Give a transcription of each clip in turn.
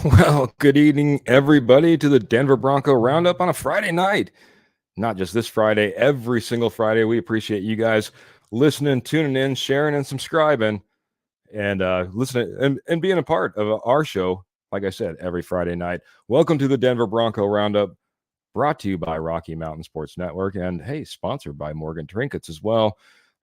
Well, good evening, everybody, to the Denver Bronco Roundup on a Friday night. Not just this Friday, every single Friday. We appreciate you guys listening, tuning in, sharing, and subscribing, and listening and being a part of our show. Like I said, every Friday night. Welcome to the Denver Bronco Roundup, brought to you by Rocky Mountain Sports Network, and hey, sponsored by Morgan Trinkets as well.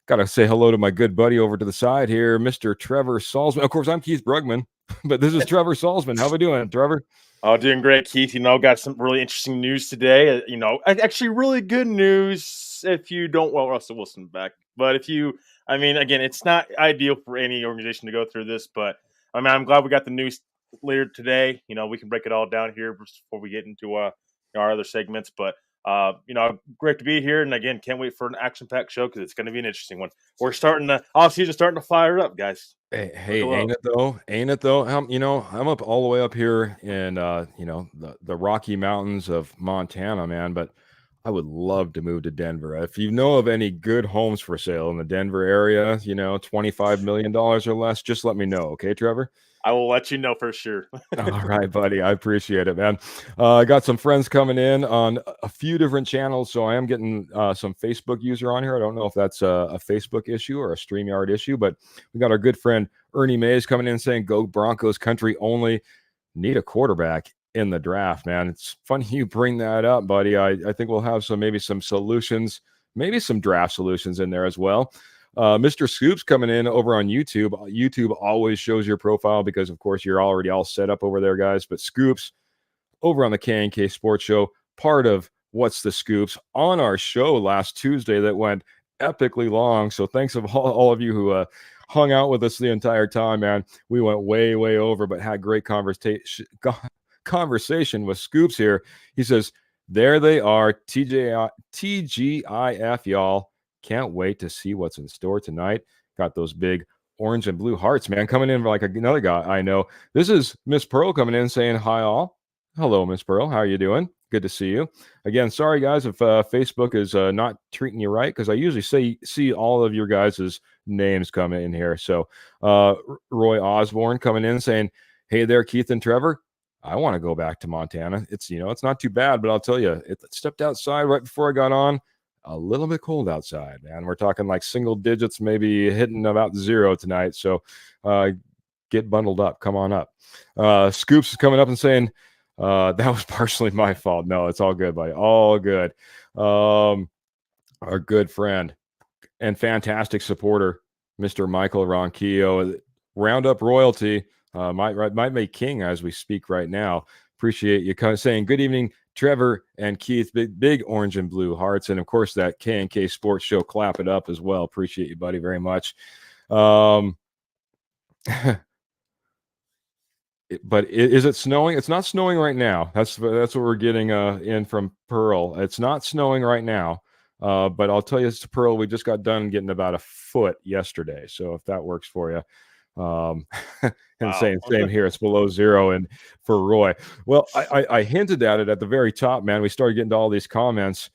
Got to say hello to my good buddy over to the side here, Mr. Trevor Salzman. Of course, I'm Keith Brugman, but this is Trevor Salzman. How we doing, Trevor? Oh, doing great, Keith. Got some really interesting news today. Actually really good news if you don't want Russell Wilson back. But again, it's not ideal for any organization to go through this, but I'm glad we got the news later today. We can break it all down here before we get into our other segments. But great to be here, and again, can't wait for an action-packed show because it's going to be an interesting one. We're offseason starting to fire up, guys. Hey, ain't it though? I'm up all the way up here in the Rocky Mountains of Montana, man. But I would love to move to Denver. If you know of any good homes for sale in the Denver area, $25 million or less, just let me know, okay, Trevor? I will let you know for sure. All right, buddy. I appreciate it, man. I got some friends coming in on a few different channels, so I am getting some Facebook user on here. I don't know if that's a Facebook issue or a StreamYard issue, but we got our good friend Ernie Mays coming in saying, "Go Broncos country only. Need a quarterback in the draft, man." It's funny you bring that up, buddy. I think we'll have some solutions, maybe some draft solutions in there as well. Mr. Scoops coming in over on YouTube. YouTube always shows your profile because, of course, you're already all set up over there, guys. But Scoops over on the K&K Sports Show, part of What's the Scoops on our show last Tuesday that went epically long. So thanks of all of you who hung out with us the entire time, man. We went way, way over, but had great conversation with Scoops here. He says, "There they are, TGIF, y'all. Can't wait to see what's in store tonight." Got those big orange and blue hearts, man, coming in like another guy I know. This is Miss Pearl coming in saying, "Hi, all." Hello, Miss Pearl. How are you doing? Good to see you. Again, sorry, guys, if Facebook is not treating you right, because I usually see all of your guys' names come in here. So Roy Osborne coming in saying, "Hey there, Keith and Trevor. I want to go back to Montana. It's not too bad, but I'll tell you, it stepped outside right before I got on. A little bit cold outside, man. We're talking like single digits, maybe hitting about 0 tonight. So get bundled up. Come on up." Scoops is coming up and saying, "That was partially my fault." No, it's all good, buddy. All good. Our good friend and fantastic supporter, Mr. Michael Ronquillo, Roundup royalty, might make king as we speak right now. Appreciate you saying good evening, Trevor and Keith. Big orange and blue hearts, and of course that K&K Sports Show, clap it up as well. Appreciate you, buddy, very much. But is it snowing? It's not snowing right now. That's what we're getting in from Pearl. It's not snowing right now, but I'll tell you, it's Pearl. We just got done getting about a foot yesterday, so if that works for you. And wow. Same here. It's below 0. And for Roy, well, I hinted at it at the very top, man. We started getting to all these comments.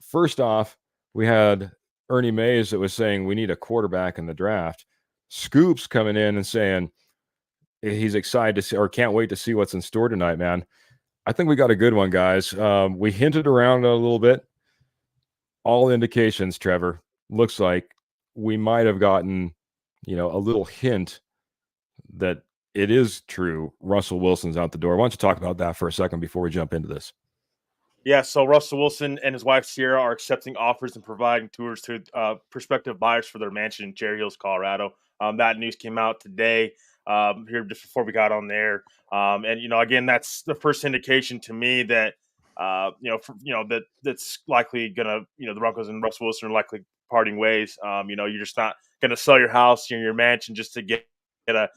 First off, we had Ernie Mays that was saying we need a quarterback in the draft. Scoops coming in and saying he's excited to see, or can't wait to see what's in store tonight, man. I think we got a good one, guys. We hinted around a little bit. All indications, Trevor, looks like we might have gotten a little hint that it is true. Russell Wilson's out the door. Why don't you talk about that for a second before we jump into this? Yeah, so Russell Wilson and his wife Sierra are accepting offers and providing tours to prospective buyers for their mansion in Cherry Hills, Colorado. That news came out today, here just before we got on there. And again, that's the first indication to me that that's likely gonna the Broncos and Russell Wilson are likely parting ways. You're just not gonna sell your house, your mansion, just to get a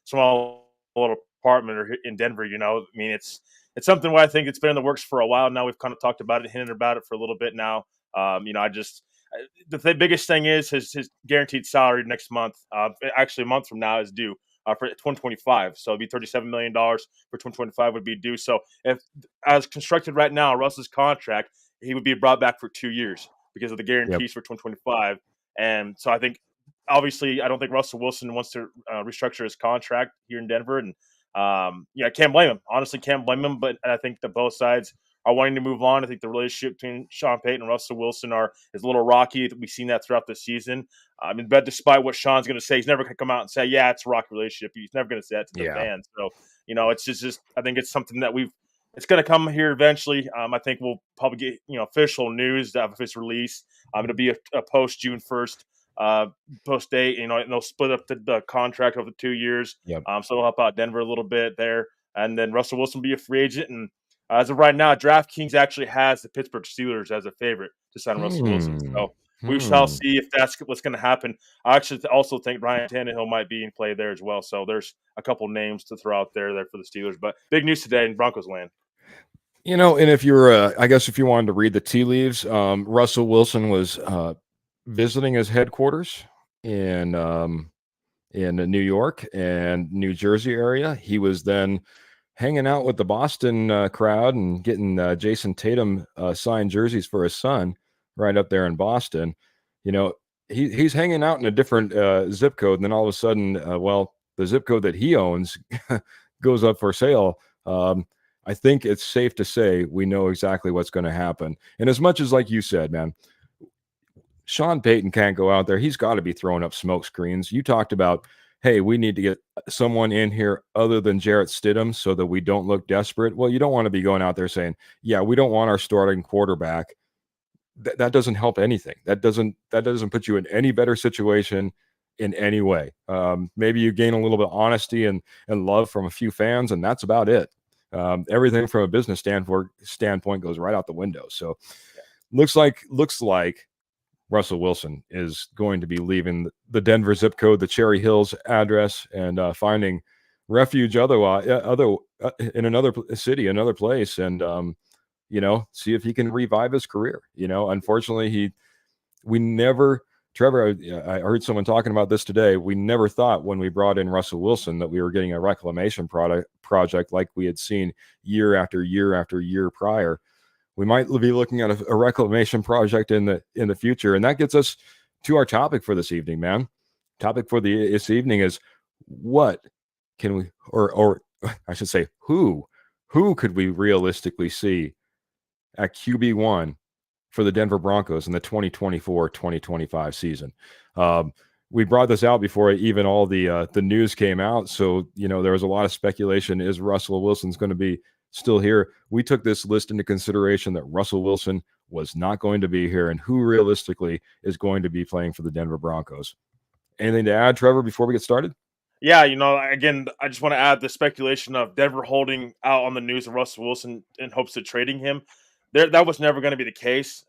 small little apartment or in Denver. I mean, it's something where I think it's been in the works for a while now. We've kind of talked about it, hinted about it for a little bit now. The biggest thing is his guaranteed salary next month. Actually, a month from now is due for 2025. So it'd be $37 million for 2025 would be due. So if as constructed right now, Russ's contract, he would be brought back for 2 years because of the Yep. guarantees for 2025. And so I think obviously, I don't think Russell Wilson wants to restructure his contract here in Denver, and I can't blame him. Honestly, can't blame him. But I think that both sides are wanting to move on. I think the relationship between Sean Payton and Russell Wilson is a little rocky. We've seen that throughout the season. But despite what Sean's going to say, he's never going to come out and say, "Yeah, it's a rocky relationship." He's never going to say that to the fans. So it's just I think it's something that it's going to come here eventually. I think we'll probably get official news to have this release. It'll be a post June 1st post date. And they'll split up the contract over 2 years. Yep. So it'll help out Denver a little bit there. And then Russell Wilson will be a free agent. And as of right now, DraftKings actually has the Pittsburgh Steelers as a favorite to sign Russell Wilson. So we shall see if that's what's going to happen. I actually also think Ryan Tannehill might be in play there as well. So there's a couple names to throw out there for the Steelers. But big news today in Broncos land. And if you're, I guess if you wanted to read the tea leaves, Russell Wilson was visiting his headquarters in New York and New Jersey area. He was then hanging out with the Boston crowd and getting Jason Tatum signed jerseys for his son right up there in Boston. He's hanging out in a different zip code, and then all of a sudden, the zip code that he owns goes up for sale. I think it's safe to say we know exactly what's going to happen. And as much as, like you said, man, Sean Payton can't go out there. He's got to be throwing up smoke screens. You talked about, hey, we need to get someone in here other than Jarrett Stidham so that we don't look desperate. Well, you don't want to be going out there saying, yeah, we don't want our starting quarterback. That doesn't help anything. That doesn't put you in any better situation in any way. Maybe you gain a little bit of honesty and love from a few fans, and that's about it. Everything from a business standpoint goes right out the window. So looks like Russell Wilson is going to be leaving the Denver zip code, the Cherry Hills address, and finding refuge in another city, another place, and see if he can revive his career. Unfortunately, Trevor, I heard someone talking about this today. We never thought when we brought in Russell Wilson that we were getting a reclamation project like we had seen year after year after year prior. We might be looking at a reclamation project in the future. And that gets us to our topic for this evening, man. Topic for this evening is what can we, or I should say, who could we realistically see at QB1 for the Denver Broncos in the 2024-2025 season? We brought this out before even all the news came out. So, there was a lot of speculation. Is Russell Wilson's going to be still here? We took this list into consideration that Russell Wilson was not going to be here and who realistically is going to be playing for the Denver Broncos. Anything to add, Trevor, before we get started? Yeah, again, I just want to add the speculation of Denver holding out on the news of Russell Wilson in hopes of trading him. That was never going to be the case.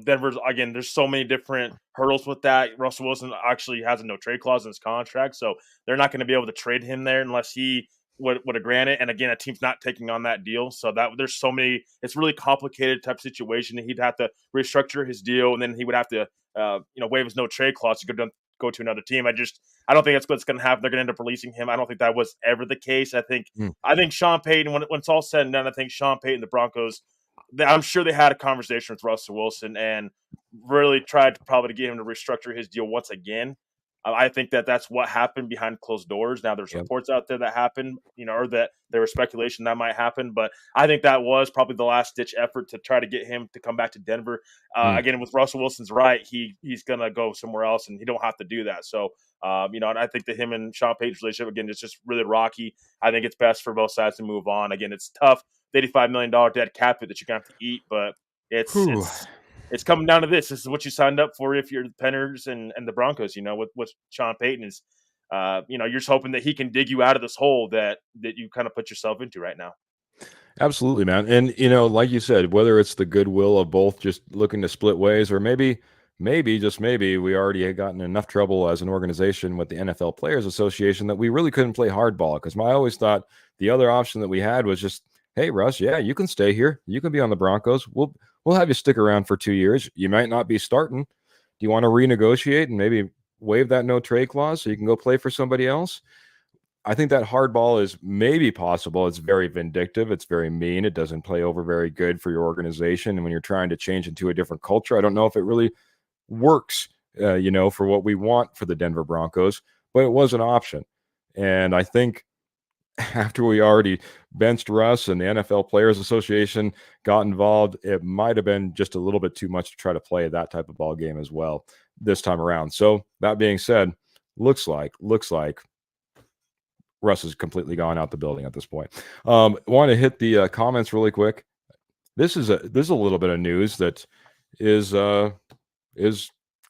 Denver's, again, there's so many different hurdles with that. Russell Wilson actually has a no trade clause in his contract, so they're not going to be able to trade him there unless he would have granted it. And again, a team's not taking on that deal. So there's so many, it's really complicated type situation. He'd have to restructure his deal, and then he would have to, waive his no trade clause to go to another team. I don't think that's what's going to happen. They're going to end up releasing him. I don't think that was ever the case. I think Sean Payton, when it's all said and done, I think Sean Payton, the Broncos, I'm sure they had a conversation with Russell Wilson and really tried to probably get him to restructure his deal once again. I think that's what happened behind closed doors. Now there's Yep. reports out there that happened, or that there was speculation that might happen, but I think that was probably the last ditch effort to try to get him to come back to Denver. Mm. Again, with Russell Wilson's right, he's gonna go somewhere else, and he don't have to do that. So, and I think that him and Sean Payton's relationship again is just really rocky. I think it's best for both sides to move on. Again, it's tough, the $85 million dead cap hit that you're gonna have to eat, but it's Whew. it's it's coming down to this. This is what you signed up for if you're the Penners and the Broncos. With Sean Payton is, you're just hoping that he can dig you out of this hole that you kind of put yourself into right now. Absolutely, man. And like you said, whether it's the goodwill of both just looking to split ways, or maybe just maybe we already had gotten enough trouble as an organization with the NFL Players Association that we really couldn't play hardball. Because I always thought the other option that we had was just, hey, Russ, yeah, you can stay here. You can be on the Broncos. We'll have you stick around for 2 years. You might not be starting. Do you want to renegotiate and maybe waive that no trade clause so you can go play for somebody else? I think that hardball is maybe possible. It's very vindictive. It's very mean. It doesn't play over very good for your organization. And when you're trying to change into a different culture, I don't know if it really works, for what we want for the Denver Broncos, but it was an option. And I think after we already benched Russ and the NFL Players Association got involved, it might have been just a little bit too much to try to play that type of ball game as well this time around. So that being said, looks like Russ is completely gone out the building at this point. Want to hit the comments really quick. This is a little bit of news that is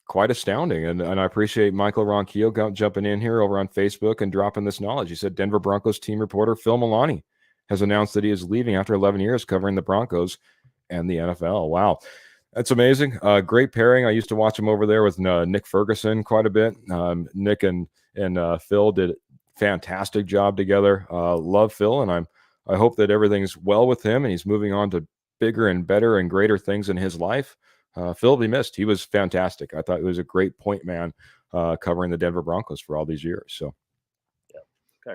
quite astounding, and I appreciate Michael Ronquillo jumping in here over on Facebook and dropping this knowledge. He said Denver Broncos team reporter Phil Milani has announced that he is leaving after 11 years covering the Broncos and the NFL. Wow. That's amazing. Great pairing. I used to watch him over there with Nick Ferguson quite a bit. Nick and Phil did fantastic job together. Love Phil, and I hope that everything's well with him and he's moving on to bigger and better and greater things in his life. Phil will be missed. He was fantastic. I thought he was a great point man covering the Denver Broncos for all these years. So,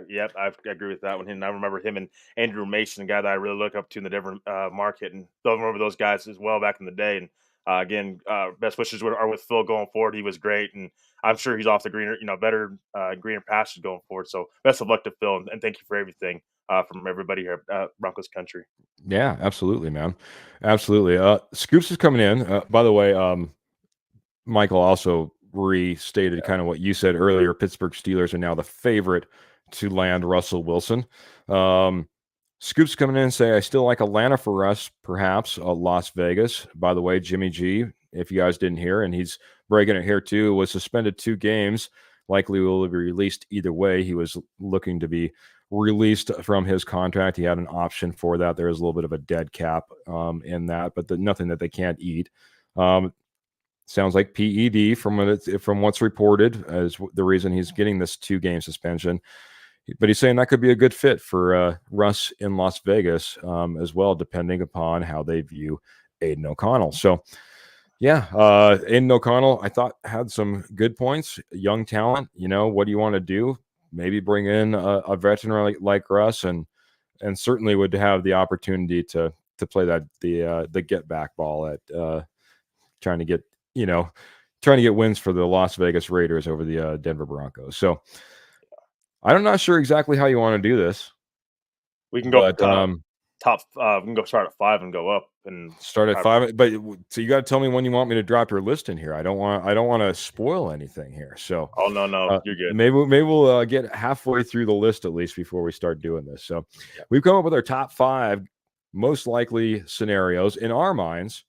Yep, I agree with that one. And I remember him and Andrew Mason, a guy that I really look up to in the Denver market, and don't remember those guys as well back in the day. And again, best wishes are with Phil going forward. He was great, and I'm sure he's off the greener, better greener pastures going forward. So best of luck to Phil, and thank you for everything from everybody here at Broncos country. yeah, absolutely, man. Absolutely. Scoops is coming in. By the way, Michael also restated kind of what you said earlier. Pittsburgh Steelers are now the favorite to land Russell Wilson. Scoops coming in and say, I still like Atlanta for us, perhaps Las Vegas. By the way, Jimmy G, if you guys didn't hear, and he's breaking it here too, was suspended 2 games. Likely will be released either way. He was looking to be released from his contract. He had an option for that. There is a little bit of a dead cap in that, but nothing that they can't eat. Sounds like PED from what's reported as the reason he's getting this 2-game suspension. But he's saying that could be a good fit for Russ in Las Vegas as well, depending upon how they view Aiden O'Connell. So, yeah, Aiden O'Connell, I thought had some good points. Young talent, what do you want to do? Maybe bring in a veteran like Russ, and certainly would have the opportunity to play that the get back ball at trying to get wins for the Las Vegas Raiders over the Denver Broncos. So I'm not sure exactly how you want to do this. We can go but, top. We can go start at 5 and go up and start at 5. But so you got to tell me when you want me to drop your list in here. I don't want to spoil anything here. So, oh no, you're good. maybe we'll get halfway through the list at least before we start doing this. So, we've come up with our top 5 most likely scenarios in our minds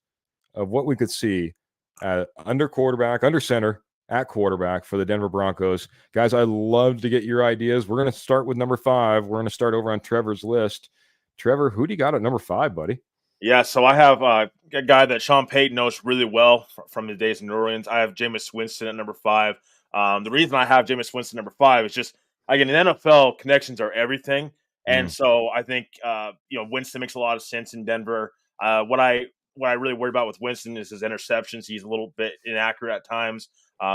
of what we could see under quarterback, under center, at quarterback for the Denver Broncos. Guys, I love to get your ideas. We're going to start with number 5. We're going to start over on Trevor's list. Trevor, who do you got at number 5, buddy? Yeah, so I have a guy that Sean Payton knows really well from his days in New Orleans. I have Jameis Winston at number 5. The reason I have Jameis Winston number 5 is just, again, in NFL, connections are everything. And so I think, Winston makes a lot of sense in Denver. What I really worry about with Winston is his interceptions. He's a little bit inaccurate at times.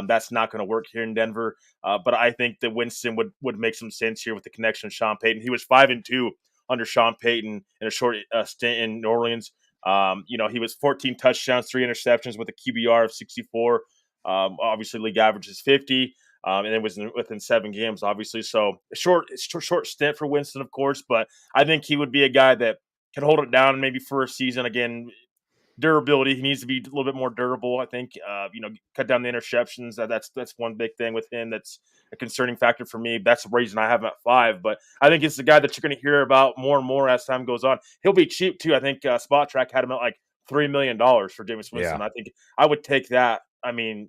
That's not going to work here in Denver. But I think that Winston would make some sense here with the connection of Sean Payton. He was 5-2 under Sean Payton in a short stint in New Orleans. He was 14 touchdowns, 3 interceptions with a QBR of 64. Obviously, league average is 50. and it was within 7 games, obviously. So short stint for Winston, of course, but I think he would be a guy that can hold it down maybe for a season. Again, durability. He needs to be a little bit more durable. I think, cut down the interceptions. That's one big thing with him. That's a concerning factor for me. That's the reason I have him at 5. But I think it's the guy that you're going to hear about more and more as time goes on. He'll be cheap too. I think Spot Track had him at like $3 million for Jameis Winston. Yeah. I think I would take that. I mean,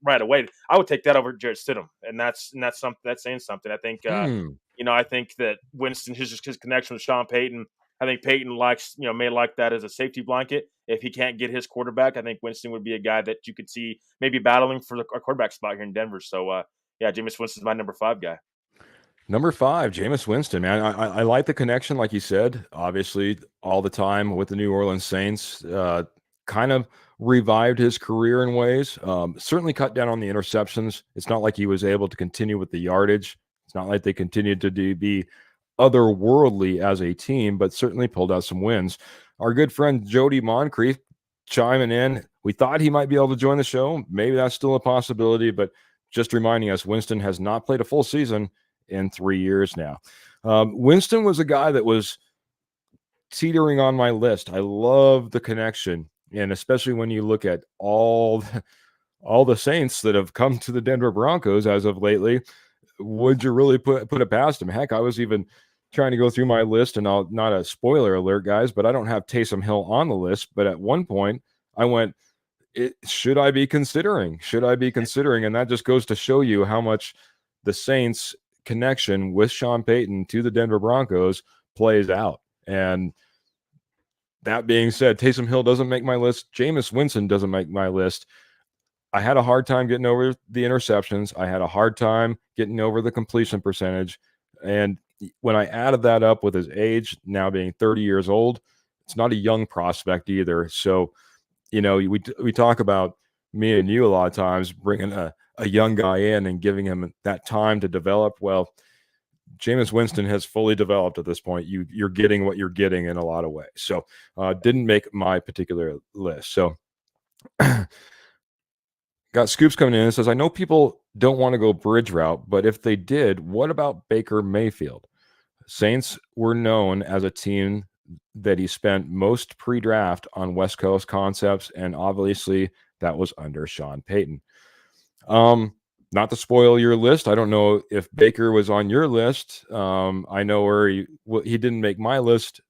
right away, I would take that over Jarrett Stidham, and that's something that's saying something. I think, I think that Winston, his connection with Sean Payton. I think Payton may like that as a safety blanket. If he can't get his quarterback, I think Winston would be a guy that you could see maybe battling for a quarterback spot here in Denver. So, Jameis Winston's my number 5 guy. Number 5, Jameis Winston, man. I like the connection, like you said, obviously all the time with the New Orleans Saints. Kind of revived his career in ways. Certainly cut down on the interceptions. It's not like he was able to continue with the yardage. It's not like they continued to be otherworldly as a team, but certainly pulled out some wins. Our good friend Jody Moncrief chiming in. We thought he might be able to join the show. Maybe that's still a possibility, but just reminding us, Winston has not played a full season in 3 years now. Winston was a guy that was teetering on my list. I love the connection, and especially when you look at all the Saints that have come to the Denver Broncos as of lately. Would you really put it past him? Heck, I was even trying to go through my list, and not a spoiler alert, guys, but I don't have Taysom Hill on the list. But at one point, I went, should I be considering? And that just goes to show you how much the Saints connection with Sean Payton to the Denver Broncos plays out. And that being said, Taysom Hill doesn't make my list. Jameis Winston doesn't make my list. I had a hard time getting over the interceptions. I had a hard time getting over the completion percentage. And when I added that up with his age, now being 30 years old, it's not a young prospect either. So, we talk about, me and you a lot of times, bringing a young guy in and giving him that time to develop. Well, Jameis Winston has fully developed at this point. You're getting what you're getting in a lot of ways. So didn't make my particular list. So got Scoops coming in and says, I know people don't want to go bridge route, but if they did, what about Baker Mayfield? Saints were known as a team that he spent most pre-draft on West Coast concepts, and obviously that was under Sean Payton. Not to spoil your list, I don't know if Baker was on your list. I know where he didn't make my list,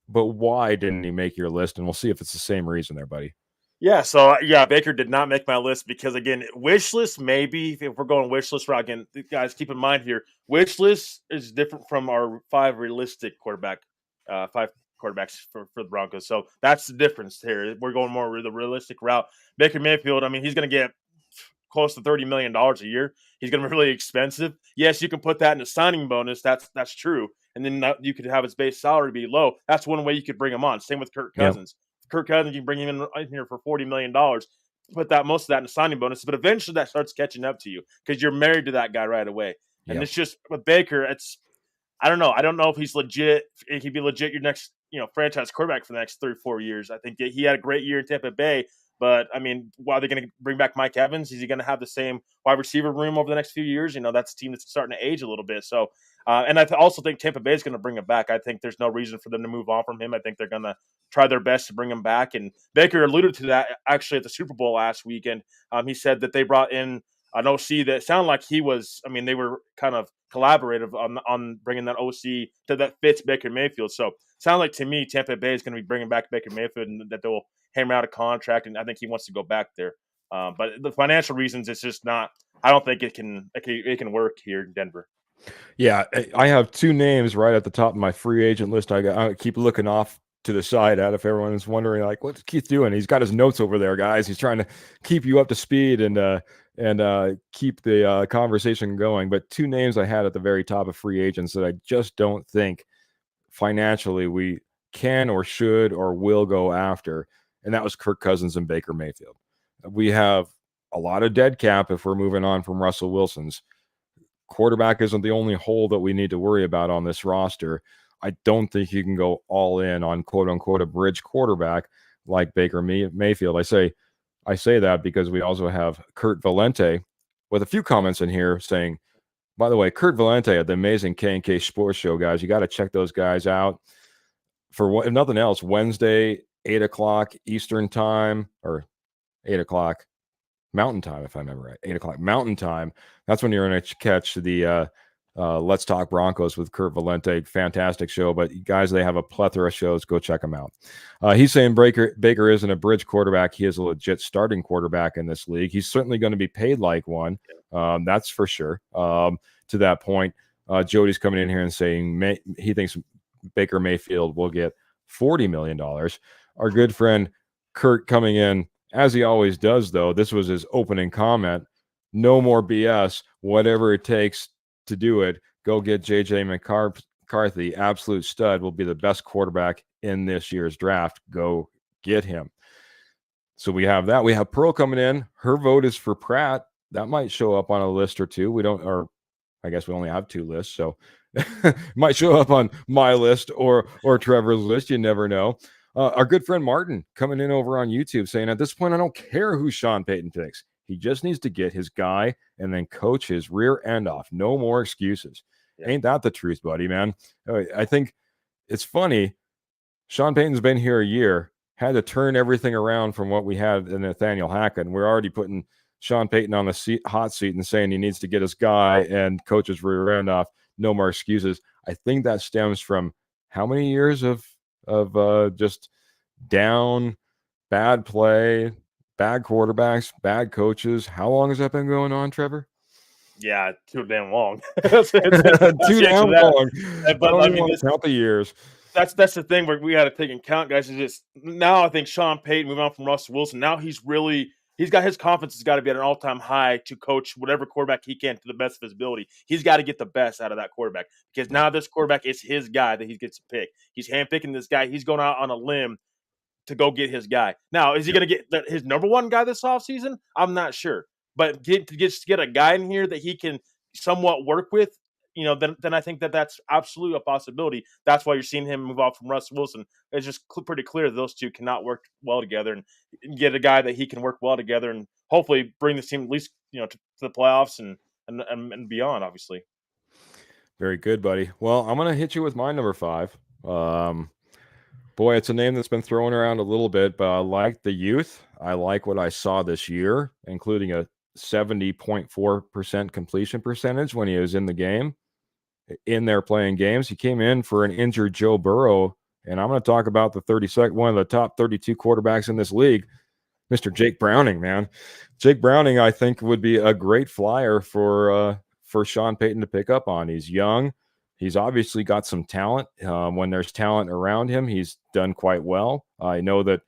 but why didn't he make your list? And we'll see if it's the same reason there, buddy. Yeah, so Baker did not make my list because, again, wish list maybe, if we're going wish list route, again, guys, keep in mind here, wish list is different from our 5 realistic quarterbacks for the Broncos. So that's the difference here. We're going more with the realistic route. Baker Mayfield, I mean, he's going to get close to $30 million a year. He's going to be really expensive. Yes, you can put that in a signing bonus. That's true. And then you could have his base salary be low. That's one way you could bring him on. Same with Kirk Cousins. Yep. Kirk Cousins, you can bring him in here for $40 million, put most of that in a signing bonus, but eventually that starts catching up to you because you're married to that guy right away. And It's just with Baker, I don't know. I don't know if he's legit. If he'd be legit your next, franchise quarterback for the next 3 or 4 years. I think he had a great year in Tampa Bay, but I mean, why are they going to bring back Mike Evans? Is he going to have the same wide receiver room over the next few years? That's a team that's starting to age a little bit. So, and I also think Tampa Bay is going to bring him back. I think there's no reason for them to move on from him. I think they're going to try their best to bring him back. And Baker alluded to that actually at the Super Bowl last weekend. He said that they brought in an OC that sounded like they were kind of collaborative on bringing that OC that fits Baker Mayfield. So sound like to me, Tampa Bay is going to be bringing back Baker Mayfield and that they'll hammer out a contract. And I think he wants to go back there. But the financial reasons, it's just not, I don't think it can work here in Denver. Yeah, I have 2 names right at the top of my free agent list. I keep looking off to the side at if everyone is wondering, like, what's Keith doing? He's got his notes over there, guys. He's trying to keep you up to speed and keep the conversation going. But 2 names I had at the very top of free agents that I just don't think financially we can or should or will go after, and that was Kirk Cousins and Baker Mayfield. We have a lot of dead cap if we're moving on from Russell Wilson's. Quarterback isn't the only hole that we need to worry about on this roster. I don't think you can go all in on quote unquote a bridge quarterback like Baker Mayfield. I say that because we also have Kurt Valente with a few comments in here saying, by the way, Kurt Valente at the amazing K&K Sports Show, guys, you got to check those guys out. For if nothing else, Wednesday, 8 o'clock Eastern time, or 8 o'clock Mountain time, if I remember right, 8 o'clock Mountain time. That's when you're going to catch the Let's Talk Broncos with Kurt Valente. Fantastic show. But guys, they have a plethora of shows. Go check them out. He's saying Baker isn't a bridge quarterback. He is a legit starting quarterback in this league. He's certainly going to be paid like one. That's for sure. To that point, Jody's coming in here and saying he thinks Baker Mayfield will get $40 million. Our good friend Kurt coming in, as he always does, though. This was his opening comment. No more BS. Whatever it takes to do it, go get J.J. McCarthy. Absolute stud. Will be the best quarterback in this year's draft. Go get him. So we have that. We have Pearl coming in. Her vote is for Pratt. That might show up on a list or two. We don't, or I guess we only have two lists, so might show up on my list or Trevor's list. You never know. Our good friend Martin coming in over on YouTube saying, at this point, I don't care who Sean Payton picks. He just needs to get his guy and then coach his rear end off. No more excuses. Yeah. Ain't that the truth, buddy, man? I think it's funny. Sean Payton's been here a year, had to turn everything around from what we had in Nathaniel Hackett. And we're already putting Sean Payton on the hot seat and saying he needs to get his guy and coach his rear end off. No more excuses. I think that stems from how many years of just down, bad play, bad quarterbacks, bad coaches. How long has that been going on, Trevor? Yeah, too damn long. Too damn long. But I mean, count the years. That's the thing where we got to take into account, guys. Is just now I think Sean Payton moving on from Russell Wilson. Now he's got his confidence has got to be at an all-time high to coach whatever quarterback he can to the best of his ability. He's got to get the best out of that quarterback because now this quarterback is his guy that he gets to pick. He's handpicking this guy. He's going out on a limb to go get his guy. Now, is he going to get his number one guy this offseason? I'm not sure. But get a guy in here that he can somewhat work with, then I think that's absolutely a possibility. That's why you're seeing him move off from Russell Wilson. It's just pretty clear that those two cannot work well together, and get a guy that he can work well together and hopefully bring this team at least to the playoffs and beyond, obviously. Very good, buddy. Well, I'm going to hit you with my number 5. Boy, it's a name that's been thrown around a little bit, but I like the youth. I like what I saw this year, including a 70.4% completion percentage when he was in the game, in there playing games. He came in for an injured Joe Burrow, and I'm going to talk about one of the top 32 quarterbacks in this league, Mr. Jake Browning, man. Jake Browning, I think, would be a great flyer for Sean Payton to pick up on. He's young. He's obviously got some talent. When there's talent around him, he's done quite well. I know that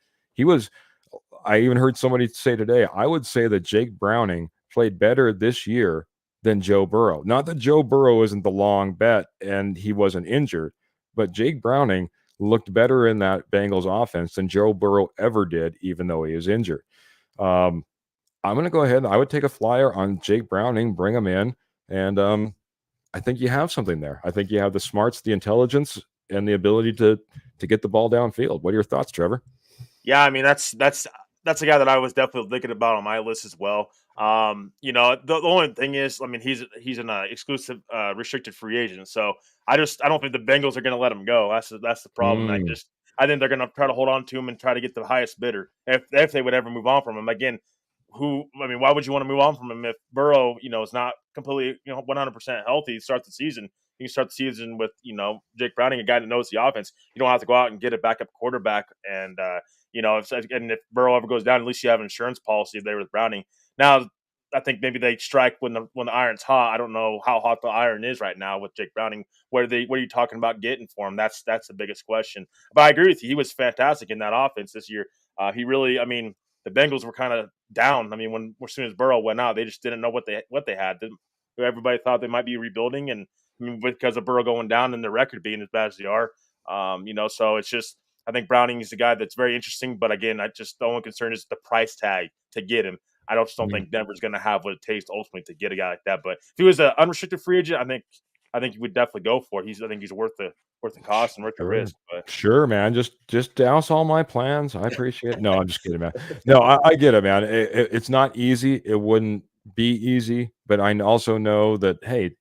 I even heard somebody say today, I would say that Jake Browning played better this year than Joe Burrow. Not that Joe Burrow isn't the long bet and he wasn't injured, but Jake Browning looked better in that Bengals offense than Joe Burrow ever did, even though he was injured. I'm going to go ahead. I would take a flyer on Jake Browning, bring him in, and I think you have something there. I think you have the smarts, the intelligence, and the ability to get the ball downfield. What are your thoughts, Trevor? Yeah, I mean, that's a guy that I was definitely thinking about on my list as well. The only thing is, I mean, he's an exclusive restricted free agent, so I don't think the Bengals are going to let him go. That's the problem. I think they're going to try to hold on to him and try to get the highest bidder if they would ever move on from him. Again, why would you want to move on from him if Burrow, is not completely, 100% healthy to start the season? You can start the season with, Jake Browning, a guy that knows the offense. You don't have to go out and get a backup quarterback. And, if Burrow ever goes down, at least you have an insurance policy there with Browning. Now, I think maybe they strike when the iron's hot. I don't know how hot the iron is right now with Jake Browning. What are you talking about getting for him? That's the biggest question. But I agree with you. He was fantastic in that offense this year. He really, the Bengals were kind of down. I mean, as soon as Burrow went out, they just didn't know what they had. Everybody thought they might be rebuilding, and because of Burrow going down and the record being as bad as they are, so it's just, I think Browning is a guy that's very interesting. But again, the only concern is the price tag to get him. I don't think Denver's going to have what it takes ultimately to get a guy like that. But if he was an unrestricted free agent, I think he would definitely go for it. I think he's worth the cost and worth the risk. But. Sure, man. Just douse all my plans. I appreciate it. No, I'm just kidding, man. No, I get it, man. It's not easy. It wouldn't be easy, but I also know that, hey,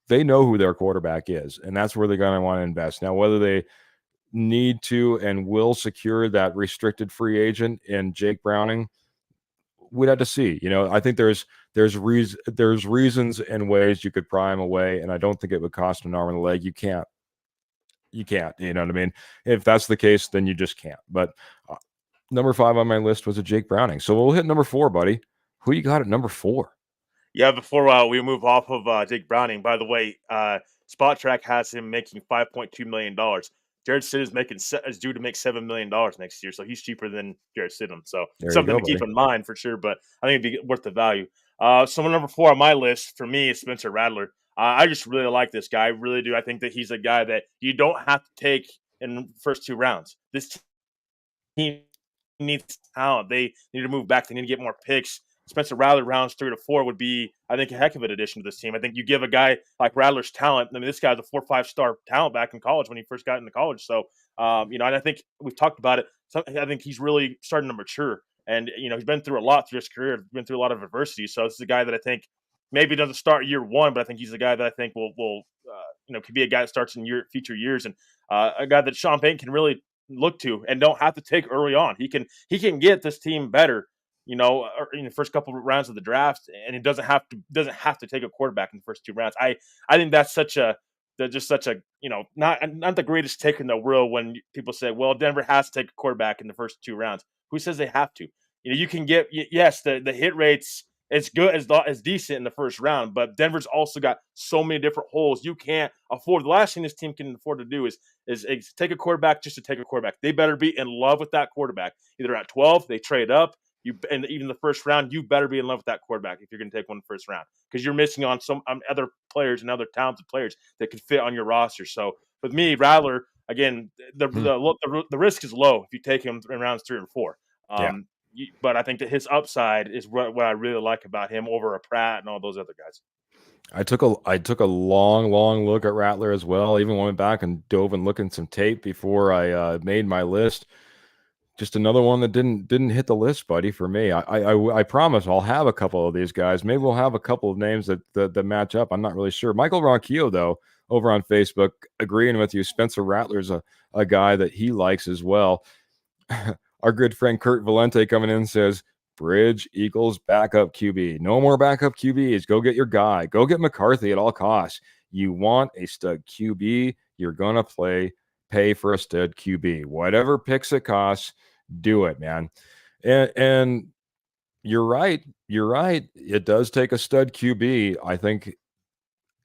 they know who their quarterback is, and that's where they're going to want to invest. Now, whether they need to and will secure that restricted free agent in Jake Browning, we'd have to see. I think there's reasons and ways you could pry him away, and I don't think it would cost an arm and a leg. You can't. You know what I mean? If that's the case, then you just can't. But number 5 on my list was a Jake Browning. So we'll hit number 4, buddy. Who you got at number 4? Yeah, before we move off of Jake Browning, by the way, Spot Track has him making $5.2 million. Jarrett Stidham is due to make $7 million next year, so he's cheaper than Jarrett Stidham. So There you something go, to keep buddy. in mind for sure. But I think it'd be worth the value. Someone number 4 on my list for me is Spencer Rattler. I just really like this guy. I really do. I think that he's a guy that you don't have to take in the first 2 rounds. This team needs talent. They need to move back. They need to get more picks. Spencer Rattler rounds 3 to 4 would be, I think, a heck of an addition to this team. I think you give a guy like Rattler's talent. I mean, this guy's a 4 or 5 star talent back in college when he first got into college. So, and I think we've talked about it. I think he's really starting to mature, and he's been through a lot through his career, been through a lot of adversity. So this is a guy that I think maybe doesn't start year 1, but I think he's a guy that I think will could be a guy that starts in future years, and a guy that Sean Payton can really look to and don't have to take early on. He can get this team better, in the first couple of rounds of the draft, and he doesn't have to take a quarterback in the first 2 rounds. I think that's such a not the greatest take in the world when people say, well, Denver has to take a quarterback in the first 2 rounds. Who says they have to? You can get, yes, the hit rates as good as decent in the first round, but Denver's also got so many different holes. You can't afford. The last thing this team can afford to do is take a quarterback just to take a quarterback. They better be in love with that quarterback. Either at 12, they trade up. And even the first round, you better be in love with that quarterback if you're going to take one in the first round, because you're missing on some other players and other talented players that could fit on your roster. So with me, Rattler, again, the risk is low if you take him in rounds 3 and 4. Yeah. But I think that his upside is what I really like about him over a Pratt and all those other guys. I took a long look at Rattler as well. Even went back and dove and looked at some tape before I made my list. Just another one that didn't hit the list, buddy, for me. I promise I'll have a couple of these guys. Maybe we'll have a couple of names that match up. I'm not really sure. Michael Ronquillo, though, over on Facebook, agreeing with you. Spencer Rattler's a guy that he likes as well. Our good friend Kurt Valente coming in says, Bridge equals backup QB. No more backup QBs. Go get your guy. Go get McCarthy at all costs. You want a stud QB, you're going to pay for a stud QB. Whatever picks it costs, do it, man. And you're right. You're right. It does take a stud QB. I think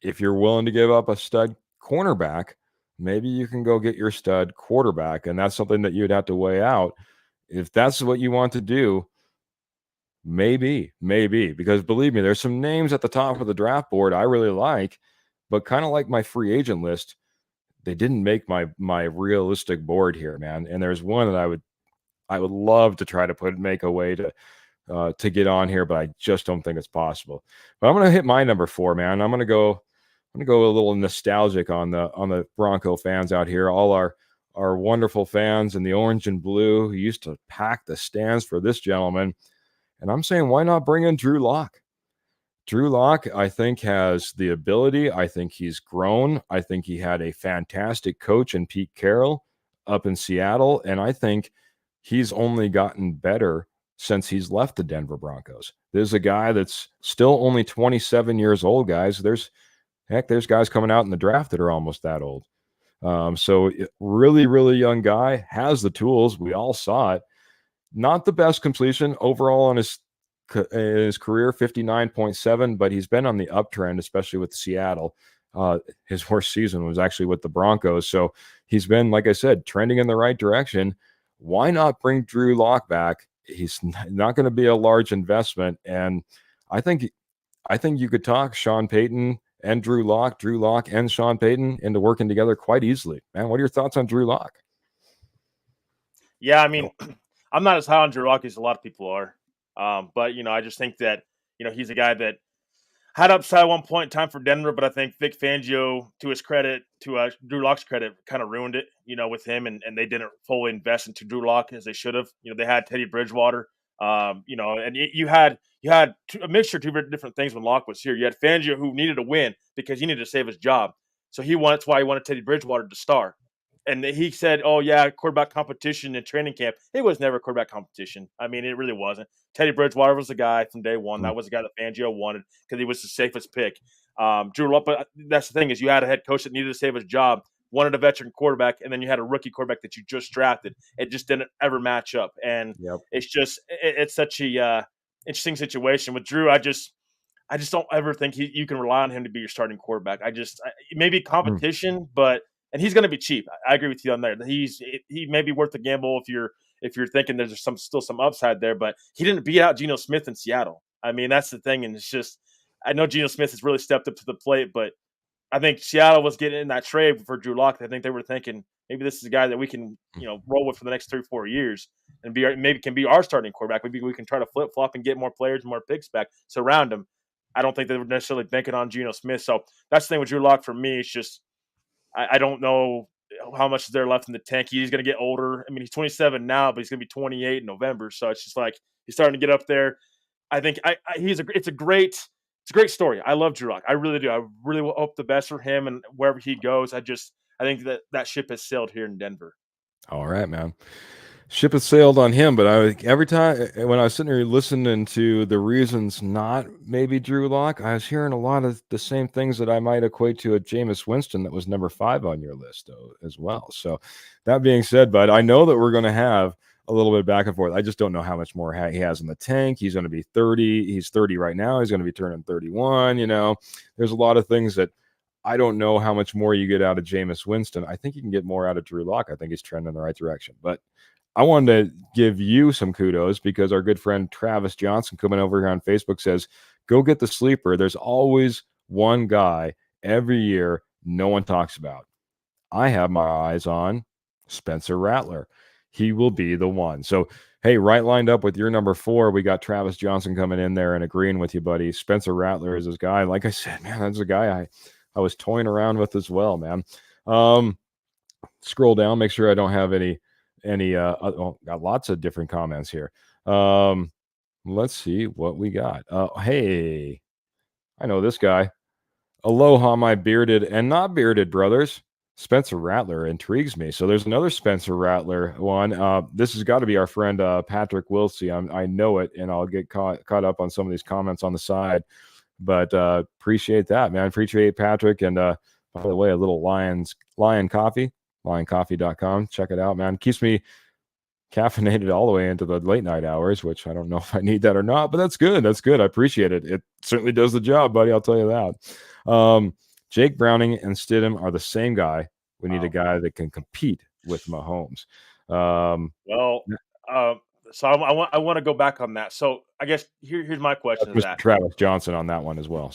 if you're willing to give up a stud cornerback, maybe you can go get your stud quarterback. And that's something that you'd have to weigh out. If that's what you want to do, maybe, because believe me, there's some names at the top of the draft board I really like, but kind of like my free agent list, they didn't make my realistic board here, man. And there's one that I would love to try to make a way to get on here, but I just don't think it's possible. But I'm gonna hit my number 4, man. I'm gonna go a little nostalgic on the Bronco fans out here, all our wonderful fans in the orange and blue who used to pack the stands for this gentleman. And I'm saying, why not bring in Drew Lock? Drew Lock, I think, has the ability. I think he's grown. I think he had a fantastic coach in Pete Carroll up in Seattle. And I think he's only gotten better since he's left the Denver Broncos. There's a guy that's still only 27 years old, guys. There's guys coming out in the draft that are almost that old. So really young guy, has the tools. We all saw it. Not the best completion overall on his career, 59.7, but he's been on the uptrend, especially with Seattle. His worst season was actually with the Broncos. So he's been, like I said, trending in the right direction. Why not bring Drew Lock back? He's not going to be a large investment. And I think you could talk Sean Payton and Drew Lock and Sean Payton into working together quite easily. Man, what are your thoughts on Drew Lock? Yeah, I mean, I'm not as high on Drew Lock as a lot of people are. But, I just think that, he's a guy that had upside at one point in time for Denver, but I think Vic Fangio, to Drew Lock's credit, kind of ruined it, with him, and they didn't fully invest into Drew Lock as they should have. They had Teddy Bridgewater, And you had a mixture of two different things when Locke was here. You had Fangio, who needed a win because he needed to save his job, so that's why he wanted Teddy Bridgewater to start. And he said, "Oh yeah, quarterback competition in training camp." It was never quarterback competition. I mean, it really wasn't. Teddy Bridgewater was the guy from day one. That was the guy that Fangio wanted because he was the safest pick. But that's the thing is you had a head coach that needed to save his job, wanted a veteran quarterback, and then you had a rookie quarterback that you just drafted. It just didn't ever match up, and it's such a interesting situation with Drew. I just don't ever think you can rely on him to be your starting quarterback. Maybe competition, but and he's going to be cheap. I agree with you on there. He may be worth the gamble if you're thinking there's still some upside there, but he didn't beat out Geno Smith in Seattle. I mean, that's the thing, and it's just I know Geno Smith has really stepped up to the plate, but I think Seattle was getting in that trade for Drew Lock. I think they were thinking maybe this is a guy that we can roll with for the next 3-4 years and maybe can be our starting quarterback. Maybe we can try to flip flop and get more players and more picks back surround him. I don't think they were necessarily banking on Geno Smith. So that's the thing with Drew Lock for me. It's just I don't know how much is there left in the tank. He's going to get older. I mean, he's 27 now, but he's going to be 28 in November. So it's just like he's starting to get up there. I think it's a great story. I love Drew Lock. I really do. I really hope the best for him and wherever he goes. I think that ship has sailed here in Denver. All right, man. Ship has sailed on him, but every time when I was sitting here listening to the reasons not maybe Drew Lock, I was hearing a lot of the same things that I might equate to a Jameis Winston that was number 5 on your list as well. So that being said, bud, I know that we're going to have a little bit back and forth. I just don't know how much more he has in the tank. He's going to be 30. He's 30 right now. He's going to be turning 31. There's a lot of things that I don't know how much more you get out of Jameis Winston. I think you can get more out of Drew Lock. I think he's trending in the right direction, but I wanted to give you some kudos because our good friend Travis Johnson coming over here on Facebook says, go get the sleeper. There's always one guy every year no one talks about. I have my eyes on Spencer Rattler. He will be the one. So, hey, right lined up with your number 4, we got Travis Johnson coming in there and agreeing with you, buddy. Spencer Rattler is this guy. Like I said, man, that's a guy I was toying around with as well, man. Scroll down, make sure I don't have any got lots of different comments here. Let's see what we got. Hey, I know this guy. Aloha, my bearded and not bearded brothers. Spencer Rattler intrigues me. So there's another Spencer Rattler one. This has got to be our friend Patrick Wilsey. I know it, and I'll get caught up on some of these comments on the side. But appreciate that, man. Appreciate Patrick. And by the way, a little Lion Coffee. LionCoffee.com. Check it out, man. Keeps me caffeinated all the way into the late night hours, which I don't know if I need that or not, but that's good. That's good. I appreciate it. It certainly does the job, buddy. I'll tell you that. Jake Browning and Stidham are the same guy. We need a guy that can compete with Mahomes. So I want to go back on that. So I guess here's my question. Mr. Travis Johnson on that one as well.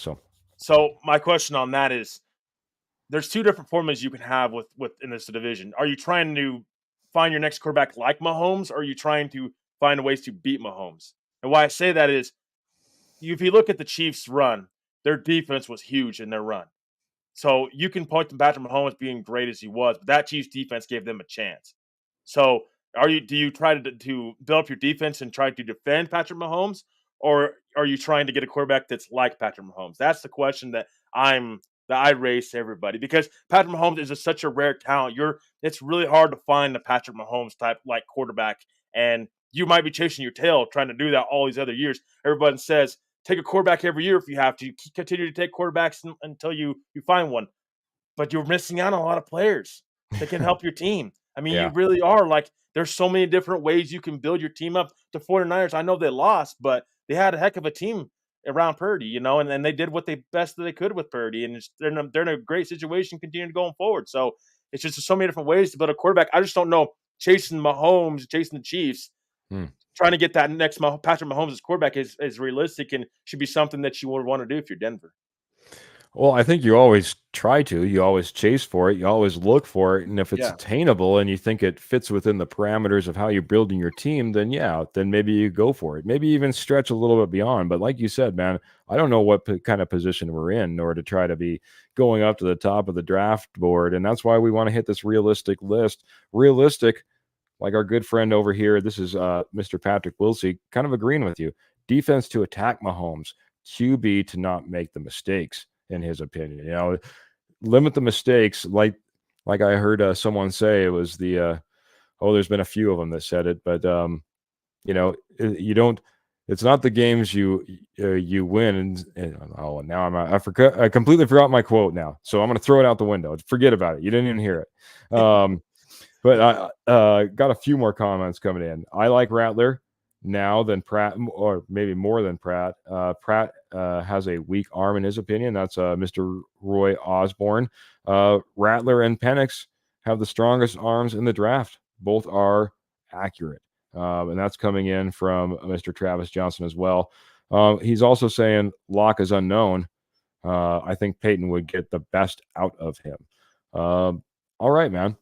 So my question on that is, there's 2 different formulas you can have with in this division. Are you trying to find your next quarterback like Mahomes, or are you trying to find ways to beat Mahomes? And why I say that is, if you look at the Chiefs' run, their defense was huge in their run. So you can point to Patrick Mahomes being great as he was, but that Chiefs defense gave them a chance. So do you try to build up your defense and try to defend Patrick Mahomes, or are you trying to get a quarterback that's like Patrick Mahomes? That's the question that I raise to everybody, because Patrick Mahomes is such a rare talent. It's really hard to find a Patrick Mahomes type like quarterback, and you might be chasing your tail trying to do that all these other years. Everybody says take a quarterback every year if you have to. Continue to take quarterbacks until you find one, but you're missing out on a lot of players that can help your team. I mean, You really are. Like, there's so many different ways you can build your team up. The 49ers, I know they lost, but they had a heck of a team around Purdy, and they did what best that they could with Purdy, and they're in a great situation continuing going forward. So it's just so many different ways to build a quarterback. I just don't know, chasing Mahomes, chasing the Chiefs, trying to get that next Patrick Mahomes as quarterback is realistic and should be something that you would want to do if you're Denver. Well, I think you always try to. You always chase for it. You always look for it. And if it's attainable and you think it fits within the parameters of how you're building your team, then maybe you go for it. Maybe even stretch a little bit beyond. But like you said, man, I don't know what kind of position we're in, nor to try to be going up to the top of the draft board. And that's why we want to hit this realistic list. Realistic like our good friend over here, this is Mr. Patrick Wilsey, kind of agreeing with you. Defense to attack Mahomes, QB to not make the mistakes, in his opinion. Limit the mistakes. Like I heard someone say, it was there's been a few of them that said it, but you don't. It's not the games you win. Now I completely forgot my quote now, so I'm going to throw it out the window. Forget about it. You didn't even hear it. But I got a few more comments coming in. I like Rattler now than Pratt, or maybe more than Pratt. Pratt has a weak arm in his opinion. That's Mr. Roy Osborne. Rattler and Penix have the strongest arms in the draft. Both are accurate. And that's coming in from Mr. Travis Johnson as well. He's also saying Locke is unknown. I think Peyton would get the best out of him. All right, man.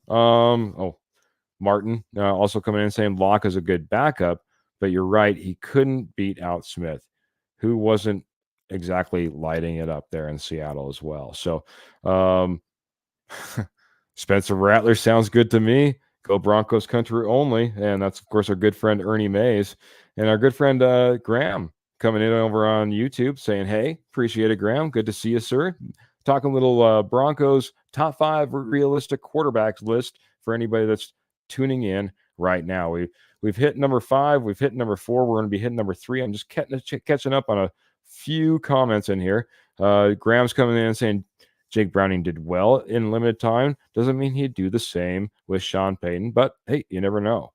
Martin also coming in saying Locke is a good backup, but you're right. He couldn't beat out Smith, who wasn't exactly lighting it up there in Seattle as well. So Spencer Rattler sounds good to me. Go Broncos country only. And that's, of course, our good friend Ernie Mays. And our good friend Graham coming in over on YouTube saying, hey, appreciate it, Graham. Good to see you, sir. Talking a little Broncos top 5 realistic quarterbacks list for anybody that's tuning in right now. We've hit number 5. We've hit number 4. We're going to be hitting number 3. I'm just catching up on a few comments in here. Graham's coming in and saying, Jake Browning did well in limited time. Doesn't mean he'd do the same with Sean Payton, but hey, you never know.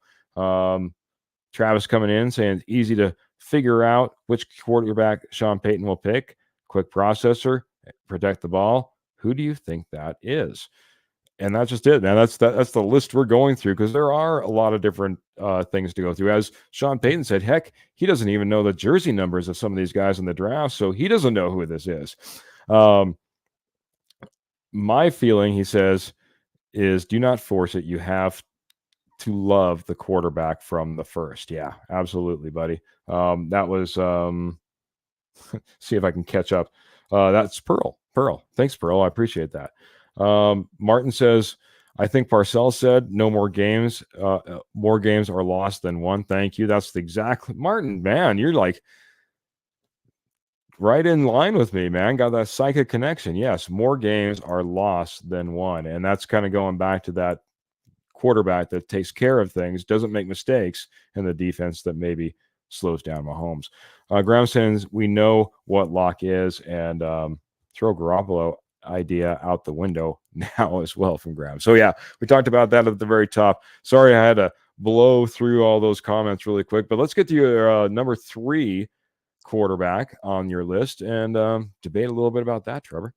Travis coming in saying it's easy to figure out which quarterback Sean Payton will pick. Quick processor, protect the ball. Who do you think that is? And that's just it, man. That's the list we're going through, because there are a lot of different things to go through. As Sean Payton said, heck, he doesn't even know the jersey numbers of some of these guys in the draft, so he doesn't know who this is. My feeling, he says, is do not force it. You have to love the quarterback from the first. Yeah, absolutely, buddy. That was see if I can catch up. That's Pearl. Thanks, Pearl. I appreciate that. Martin says, I think Parcells said no more games. More games are lost than won. Thank you. That's the exact Martin, man. You're like right in line with me, man. Got that psychic connection. Yes, more games are lost than won. And that's kind of going back to that quarterback that takes care of things, doesn't make mistakes, and the defense that maybe slows down Mahomes. Graham says we know what Locke is, and throw Garoppolo idea out the window now as well from Graham. So yeah, we talked about that at the very top. Sorry I had to blow through all those comments really quick, but let's get to your number 3 quarterback on your list and debate a little bit about that, Trevor.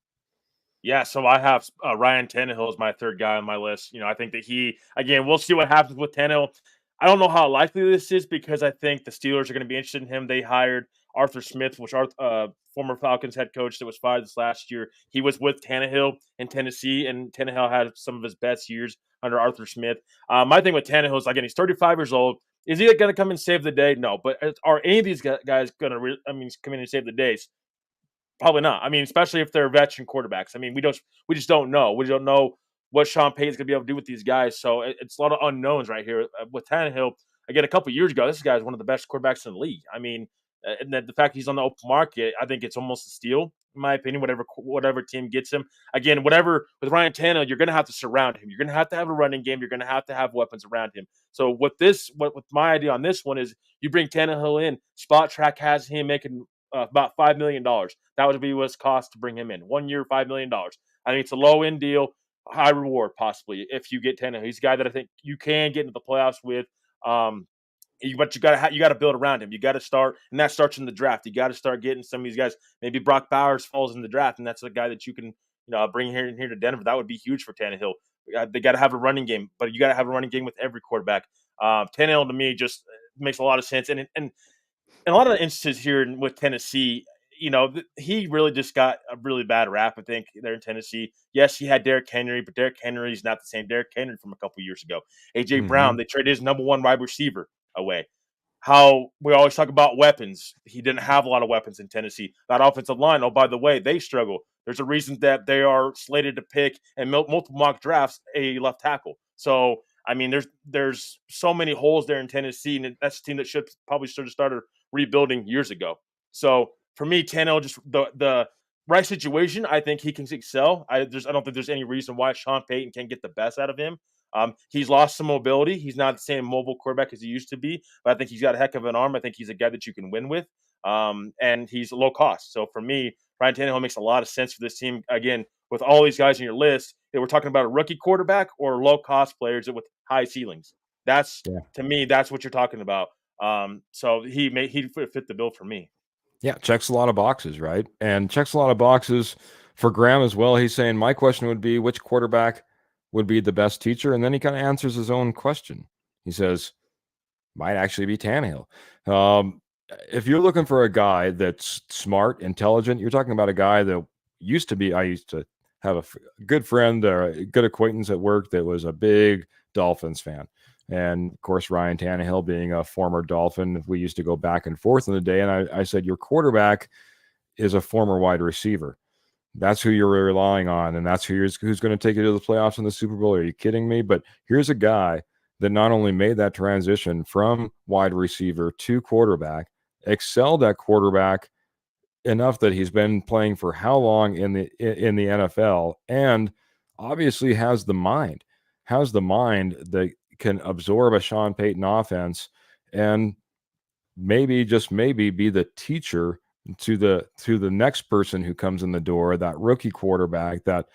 Yeah, so I have Ryan Tannehill as my 3rd guy on my list. I think that we'll see what happens with Tannehill. I don't know how likely this is, because I think the Steelers are going to be interested in him. They hired Arthur Smith, which former Falcons head coach that was fired this last year. He was with Tannehill in Tennessee, and Tannehill had some of his best years under Arthur Smith. My thing with Tannehill is, again, he's 35 years old. Is he going to come and save the day? No. But are any of these guys going to come in and save the days? Probably not. I mean, especially if they're veteran quarterbacks. I mean, we just don't know. We don't know what Sean Payton's going to be able to do with these guys. So it's a lot of unknowns right here. With Tannehill, again, a couple of years ago, this guy is one of the best quarterbacks in the league. I mean, and the fact he's on the open market, I think it's almost a steal, in my opinion, whatever team gets him. Again, with Ryan Tannehill, you're going to have to surround him. You're going to have a running game. You're going to have weapons around him. So with my idea on this one is you bring Tannehill in, Spot Track has him making about $5 million. That would be what it costs to bring him in. 1 year, $5 million. I think it's a low-end deal, high reward possibly if you get Tannehill. He's a guy that I think you can get into the playoffs with. But you got to build around him. You got to start, and that starts in the draft. You got to start getting some of these guys. Maybe Brock Bowers falls in the draft, and that's the guy that you can bring here to Denver. That would be huge for Tannehill. They got to have a running game, but you got to have a running game with every quarterback. Tannehill to me just makes a lot of sense, and in a lot of instances here with Tennessee, he really just got a really bad rap, I think, there in Tennessee. Yes, he had Derrick Henry, but Derrick Henry is not the same Derrick Henry from a couple years ago. A.J. Brown, they traded his number 1 wide receiver away. How we always talk about weapons. He didn't have a lot of weapons in Tennessee. That offensive line, oh, by the way, they struggle. There's a reason that they are slated to pick in multiple mock drafts a left tackle. So I mean, there's so many holes there in Tennessee, and that's a team that should have started rebuilding years ago. So for me, Tannehill, just the right situation, I think he can excel. I don't think there's any reason why Sean Payton can't get the best out of him. He's lost some mobility. He's not the same mobile quarterback as he used to be, but I think he's got a heck of an arm. I think he's a guy that you can win with, and he's low cost. So for me, Ryan Tannehill makes a lot of sense for this team. Again, with all these guys on your list, we're talking about a rookie quarterback or low cost players with high ceilings. That's to me, that's what you're talking about. So he fit the bill for me. Yeah, checks a lot of boxes, right? And checks a lot of boxes for Graham as well. He's saying, my question would be, which quarterback would be the best teacher? And then he kind of answers his own question. He says, might actually be Tannehill. If you're looking for a guy that's smart, intelligent, you're talking about a guy that used to be, I used to have a good friend or a good acquaintance at work that was a big Dolphins fan. And of course, Ryan Tannehill being a former Dolphin, we used to go back and forth in the day. And I said, your quarterback is a former wide receiver. That's who you're relying on. And that's who's going to take you to the playoffs in the Super Bowl. Are you kidding me? But here's a guy that not only made that transition from wide receiver to quarterback, excelled at quarterback enough that he's been playing for how long in the NFL, and obviously has the mind that can absorb a Sean Payton offense and maybe, just maybe, be the teacher to the next person who comes in the door, that rookie quarterback, that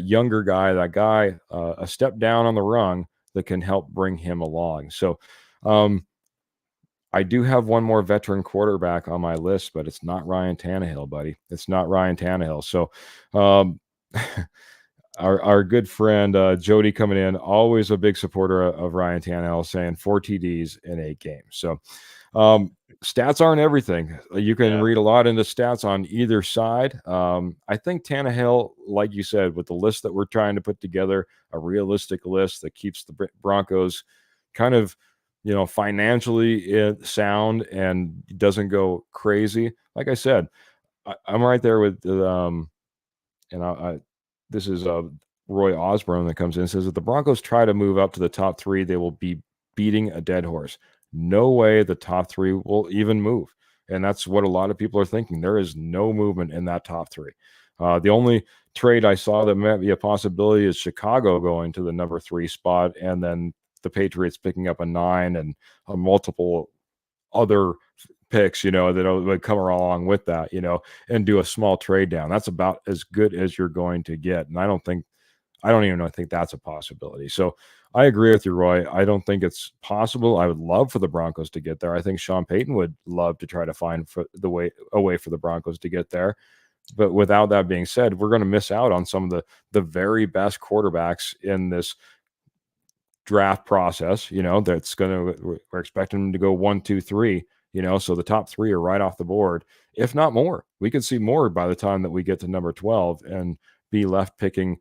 younger guy, that guy a step down on the rung that can help bring him along. So I do have one more veteran quarterback on my list, but it's not Ryan Tannehill, buddy. It's not Ryan Tannehill. So our good friend Jody coming in, always a big supporter of Ryan Tannehill, saying 4 TDs in 8 games. So stats aren't everything. You can read a lot into stats on either side. I think Tannehill, like you said, with the list that we're trying to put together, a realistic list that keeps the Broncos kind of, financially sound and doesn't go crazy. Like I said, I'm right there with this is Roy Osborne that comes in and says, if the Broncos try to move up to the top 3, they will be beating a dead horse. No way the top 3 will even move. And that's what a lot of people are thinking. There is no movement in that top 3. The only trade I saw that might be a possibility is Chicago going to the number 3 spot, and then the Patriots picking up a 9 and multiple other picks, that would come along with that, and do a small trade down. That's about as good as you're going to get. And I don't even think that's a possibility. So I agree with you, Roy. I don't think it's possible. I would love for the Broncos to get there. I think Sean Payton would love to try to find a way for the Broncos to get there. But without that being said, we're going to miss out on some of the very best quarterbacks in this draft process. We're expecting them to go 1, 2, 3. So the top 3 are right off the board, if not more. We could see more by the time that we get to number 12 and be left picking,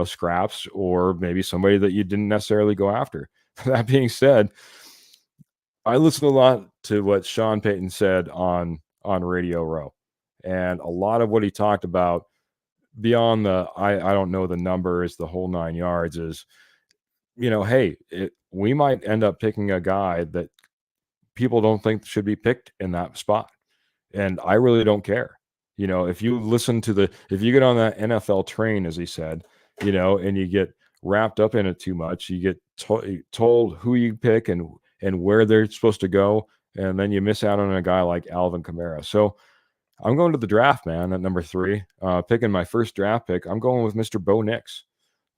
scraps, or maybe somebody that you didn't necessarily go after. That being said, I listened a lot to what Sean Payton said on Radio Row, and a lot of what he talked about beyond I don't know the numbers, the whole 9 yards, is, hey, we might end up picking a guy that people don't think should be picked in that spot. And I really don't care. If you get on that NFL train, as he said, and you get wrapped up in it too much, you get told who you pick and where they're supposed to go, and then you miss out on a guy like Alvin Kamara. So I'm going to the draft, man, at number 3, picking my first draft pick. I'm going with Mr. Bo Nix.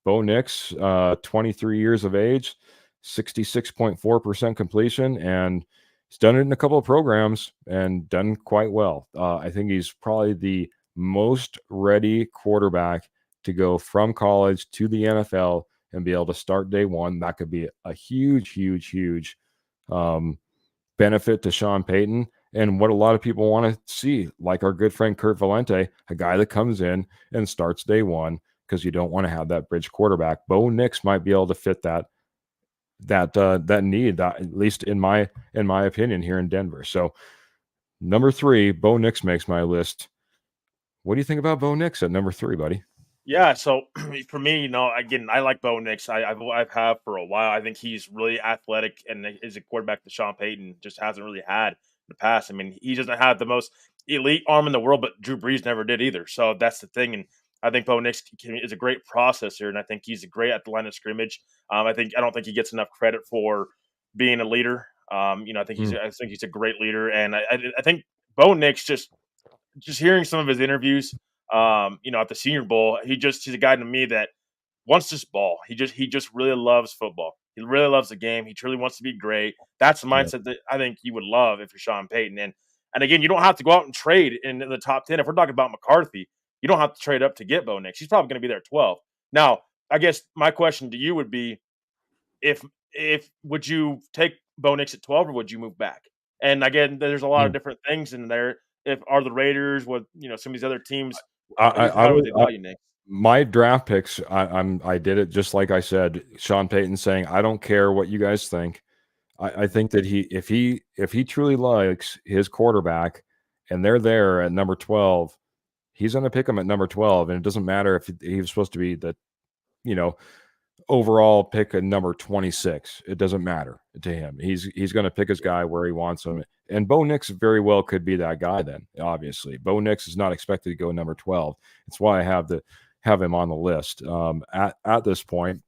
Bo Nix, 23 years of age, 66.4% completion, and he's done it in a couple of programs and done quite well. I think he's probably the most ready quarterback to go from college to the NFL and be able to start day one. That could be a huge, huge, huge benefit to Sean Payton, and what a lot of people want to see, like our good friend Kurt Valente, a guy that comes in and starts day one, because you don't want to have that bridge quarterback. Bo Nix might be able to fit that need, at least in my opinion, here in Denver. So number 3, Bo Nix makes my list. What do you think about Bo Nix at number 3, buddy? Yeah, so for me, again, I like Bo Nix. I've have for a while. I think he's really athletic and is a quarterback that Sean Payton just hasn't really had in the past. I mean, he doesn't have the most elite arm in the world, but Drew Brees never did either. So that's the thing. And I think Bo Nix is a great processor, and I think he's great at the line of scrimmage. I don't think he gets enough credit for being a leader. Mm, I think he's a great leader, and I think Bo Nix just hearing some of his interviews, at the Senior Bowl, he's a guy to me that wants this ball. He just really loves football. He really loves the game. He truly wants to be great. That's the yeah. mindset that I think you would love if you're Sean Payton. And again, you don't have to go out and trade in the top 10. If we're talking about McCarthy, you don't have to trade up to get Bo Nix. He's probably going to be there at 12. Now, I guess my question to you would be if would you take Bo Nix at 12 or would you move back? And again, there's a lot of Mm. different things in there. If are the Raiders, what some of these other teams, I how would would they value Nix? my draft picks. I did it just like I said. Sean Payton saying, "I don't care what you guys think." I think that if he truly likes his quarterback, and they're there at number 12, he's going to pick him at number 12, and it doesn't matter if he was supposed to be the you know overall pick a number 26. It doesn't matter to him. He's going to pick his guy where he wants him. And Bo Nix very well could be that guy then, obviously. Bo Nix is not expected to go number 12. It's why I have him on the list. At this point,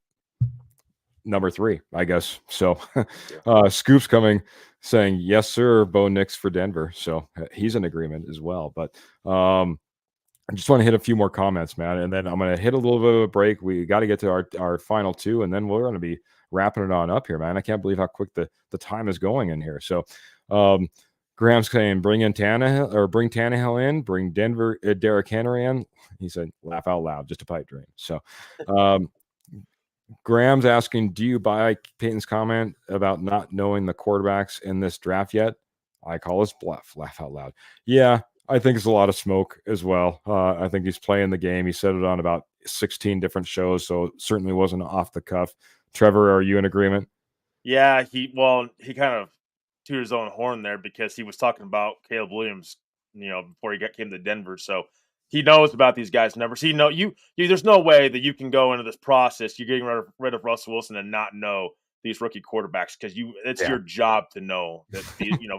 number 3, I guess. So Yeah. Scoop's coming saying, yes, sir, Bo Nix for Denver. So he's in agreement as well. But I just want to hit a few more comments, man, and then I'm going to hit a little bit of a break. We got to get to our final 2, and then we're going to be wrapping it on up here, man. I can't believe how quick the time is going in here. So, um, Graham's saying bring Tannehill in, bring Denver Derrick Henry in. He said laugh out loud, just a pipe dream. So, um, Graham's asking, do you buy Peyton's comment about not knowing the quarterbacks in this draft yet? I call this bluff. Laugh out loud. Yeah, I think it's a lot of smoke as well. I think he's playing the game. He said it on about 16 different shows, so it certainly wasn't off the cuff. Trevor, are you in agreement? Yeah, he kind of tooted his own horn there because he was talking about Caleb Williams, before came to Denver. So he knows about these guys' numbers. There's no way that you can go into this process. You're getting rid of Russell Wilson and not know these rookie quarterbacks because it's Yeah. your job to know that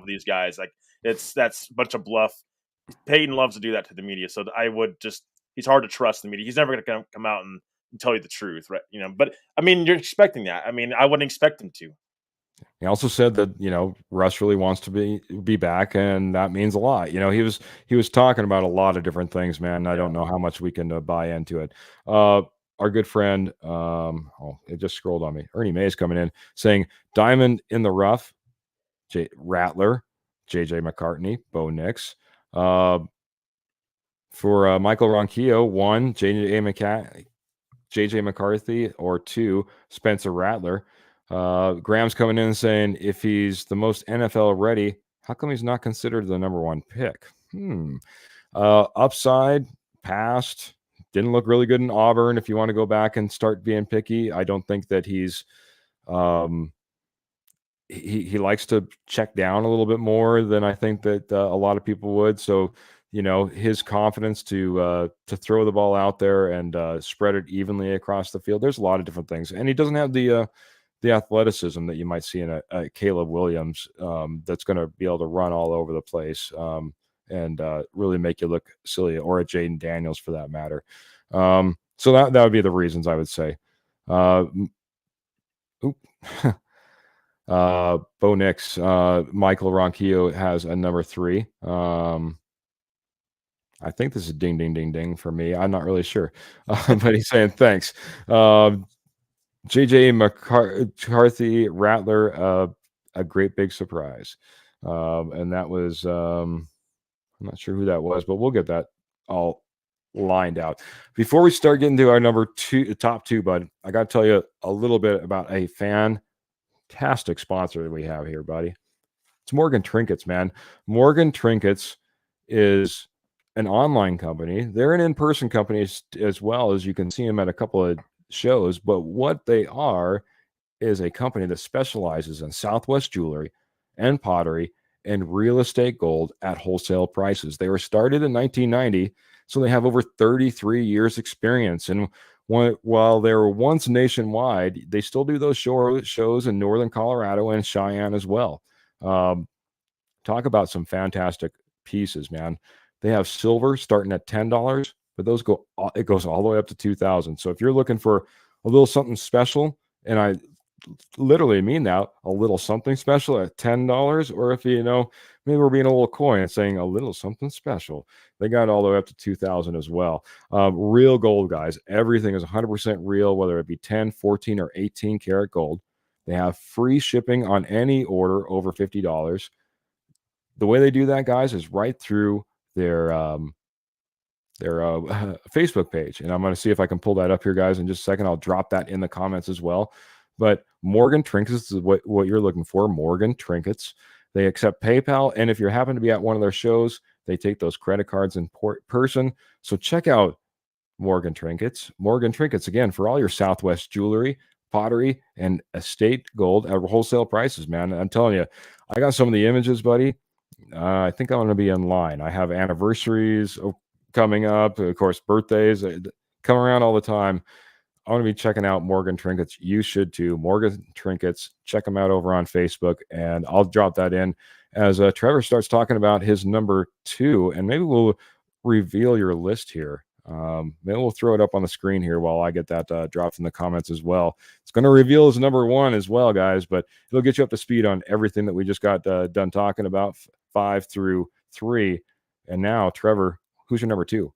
these guys that's a bunch of bluff. Peyton loves to do that to the media, so he's hard to trust the media. He's never going to come out and tell you the truth, right? But I mean, you're expecting that. I mean, I wouldn't expect him to. He also said that Russ really wants to be back, and that means a lot. He was talking about a lot of different things, man. I Yeah. don't know how much we can buy into it. Our good friend, it just scrolled on me. Ernie May is coming in saying Diamond in the rough, Rattler, JJ McCartney, Bo Nix. For Michael Ronquillo, 1, JJ McCarthy, or 2, Spencer Rattler. Graham's coming in and saying if he's the most NFL ready, how come he's not considered the number 1 pick? Upside, past, didn't look really good in Auburn. If you want to go back and start being picky, I don't think that he's he likes to check down a little bit more than I think that a lot of people would. So, his confidence to throw the ball out there and spread it evenly across the field. There's a lot of different things, and he doesn't have the athleticism that you might see in a Caleb Williams that's going to be able to run all over the place and really make you look silly, or a Jaden Daniels for that matter. So that would be the reasons I would say. Oop. Bo Nix, Michael Ronquillo has a number 3. I think this is ding, ding, ding, ding for me. I'm not really sure, but he's saying thanks. JJ McCarthy, Rattler, a great big surprise. And that was, I'm not sure who that was, but we'll get that all lined out. Before we start getting to our top 2, bud, I got to tell you a little bit about a fantastic sponsor that we have here, buddy. It's Morgan Trinkets, man. Morgan Trinkets is an online company. They're an in-person company as well, as you can see them at a couple of shows. But what they are is a company that specializes in Southwest jewelry and pottery and real estate gold at wholesale prices. They were started in 1990, So they have over 33 years experience. And while they were once nationwide, they still do those shows in Northern Colorado and Cheyenne as well. Talk about some fantastic pieces, man. They have silver starting at $10, but it goes all the way up to $2,000. So if you're looking for a little something special, and I literally mean that, a little something special at $10, or if maybe we're being a little coy and saying a little something special, they got all the way up to $2,000 as well. Real gold, guys. Everything is 100% real, whether it be 10, 14, or 18 karat gold. They have free shipping on any order over $50. The way they do that, guys, is right through their Facebook page. And I'm going to see if I can pull that up here, guys, in just a second. I'll drop that in the comments as well. But Morgan Trinkets is what you're looking for. Morgan Trinkets. They accept PayPal. And if you happen to be at one of their shows, they take those credit cards in person. So check out Morgan Trinkets. Morgan Trinkets, again, for all your Southwest jewelry, pottery, and estate gold at wholesale prices, man. I'm telling you, I got some of the images, buddy. I think I'm going to be in line. I have anniversaries coming up, of course, birthdays come around all the time. I want to be checking out Morgan Trinkets. You should too. Morgan Trinkets. Check them out over on Facebook, and I'll drop that in as Trevor starts talking about his number 2, and maybe we'll reveal your list here. Maybe we'll throw it up on the screen here while I get that dropped in the comments as well. It's going to reveal his number 1 as well, guys, but it'll get you up to speed on everything that we just got done talking about, 5 through 3. And now, Trevor, who's your number 2?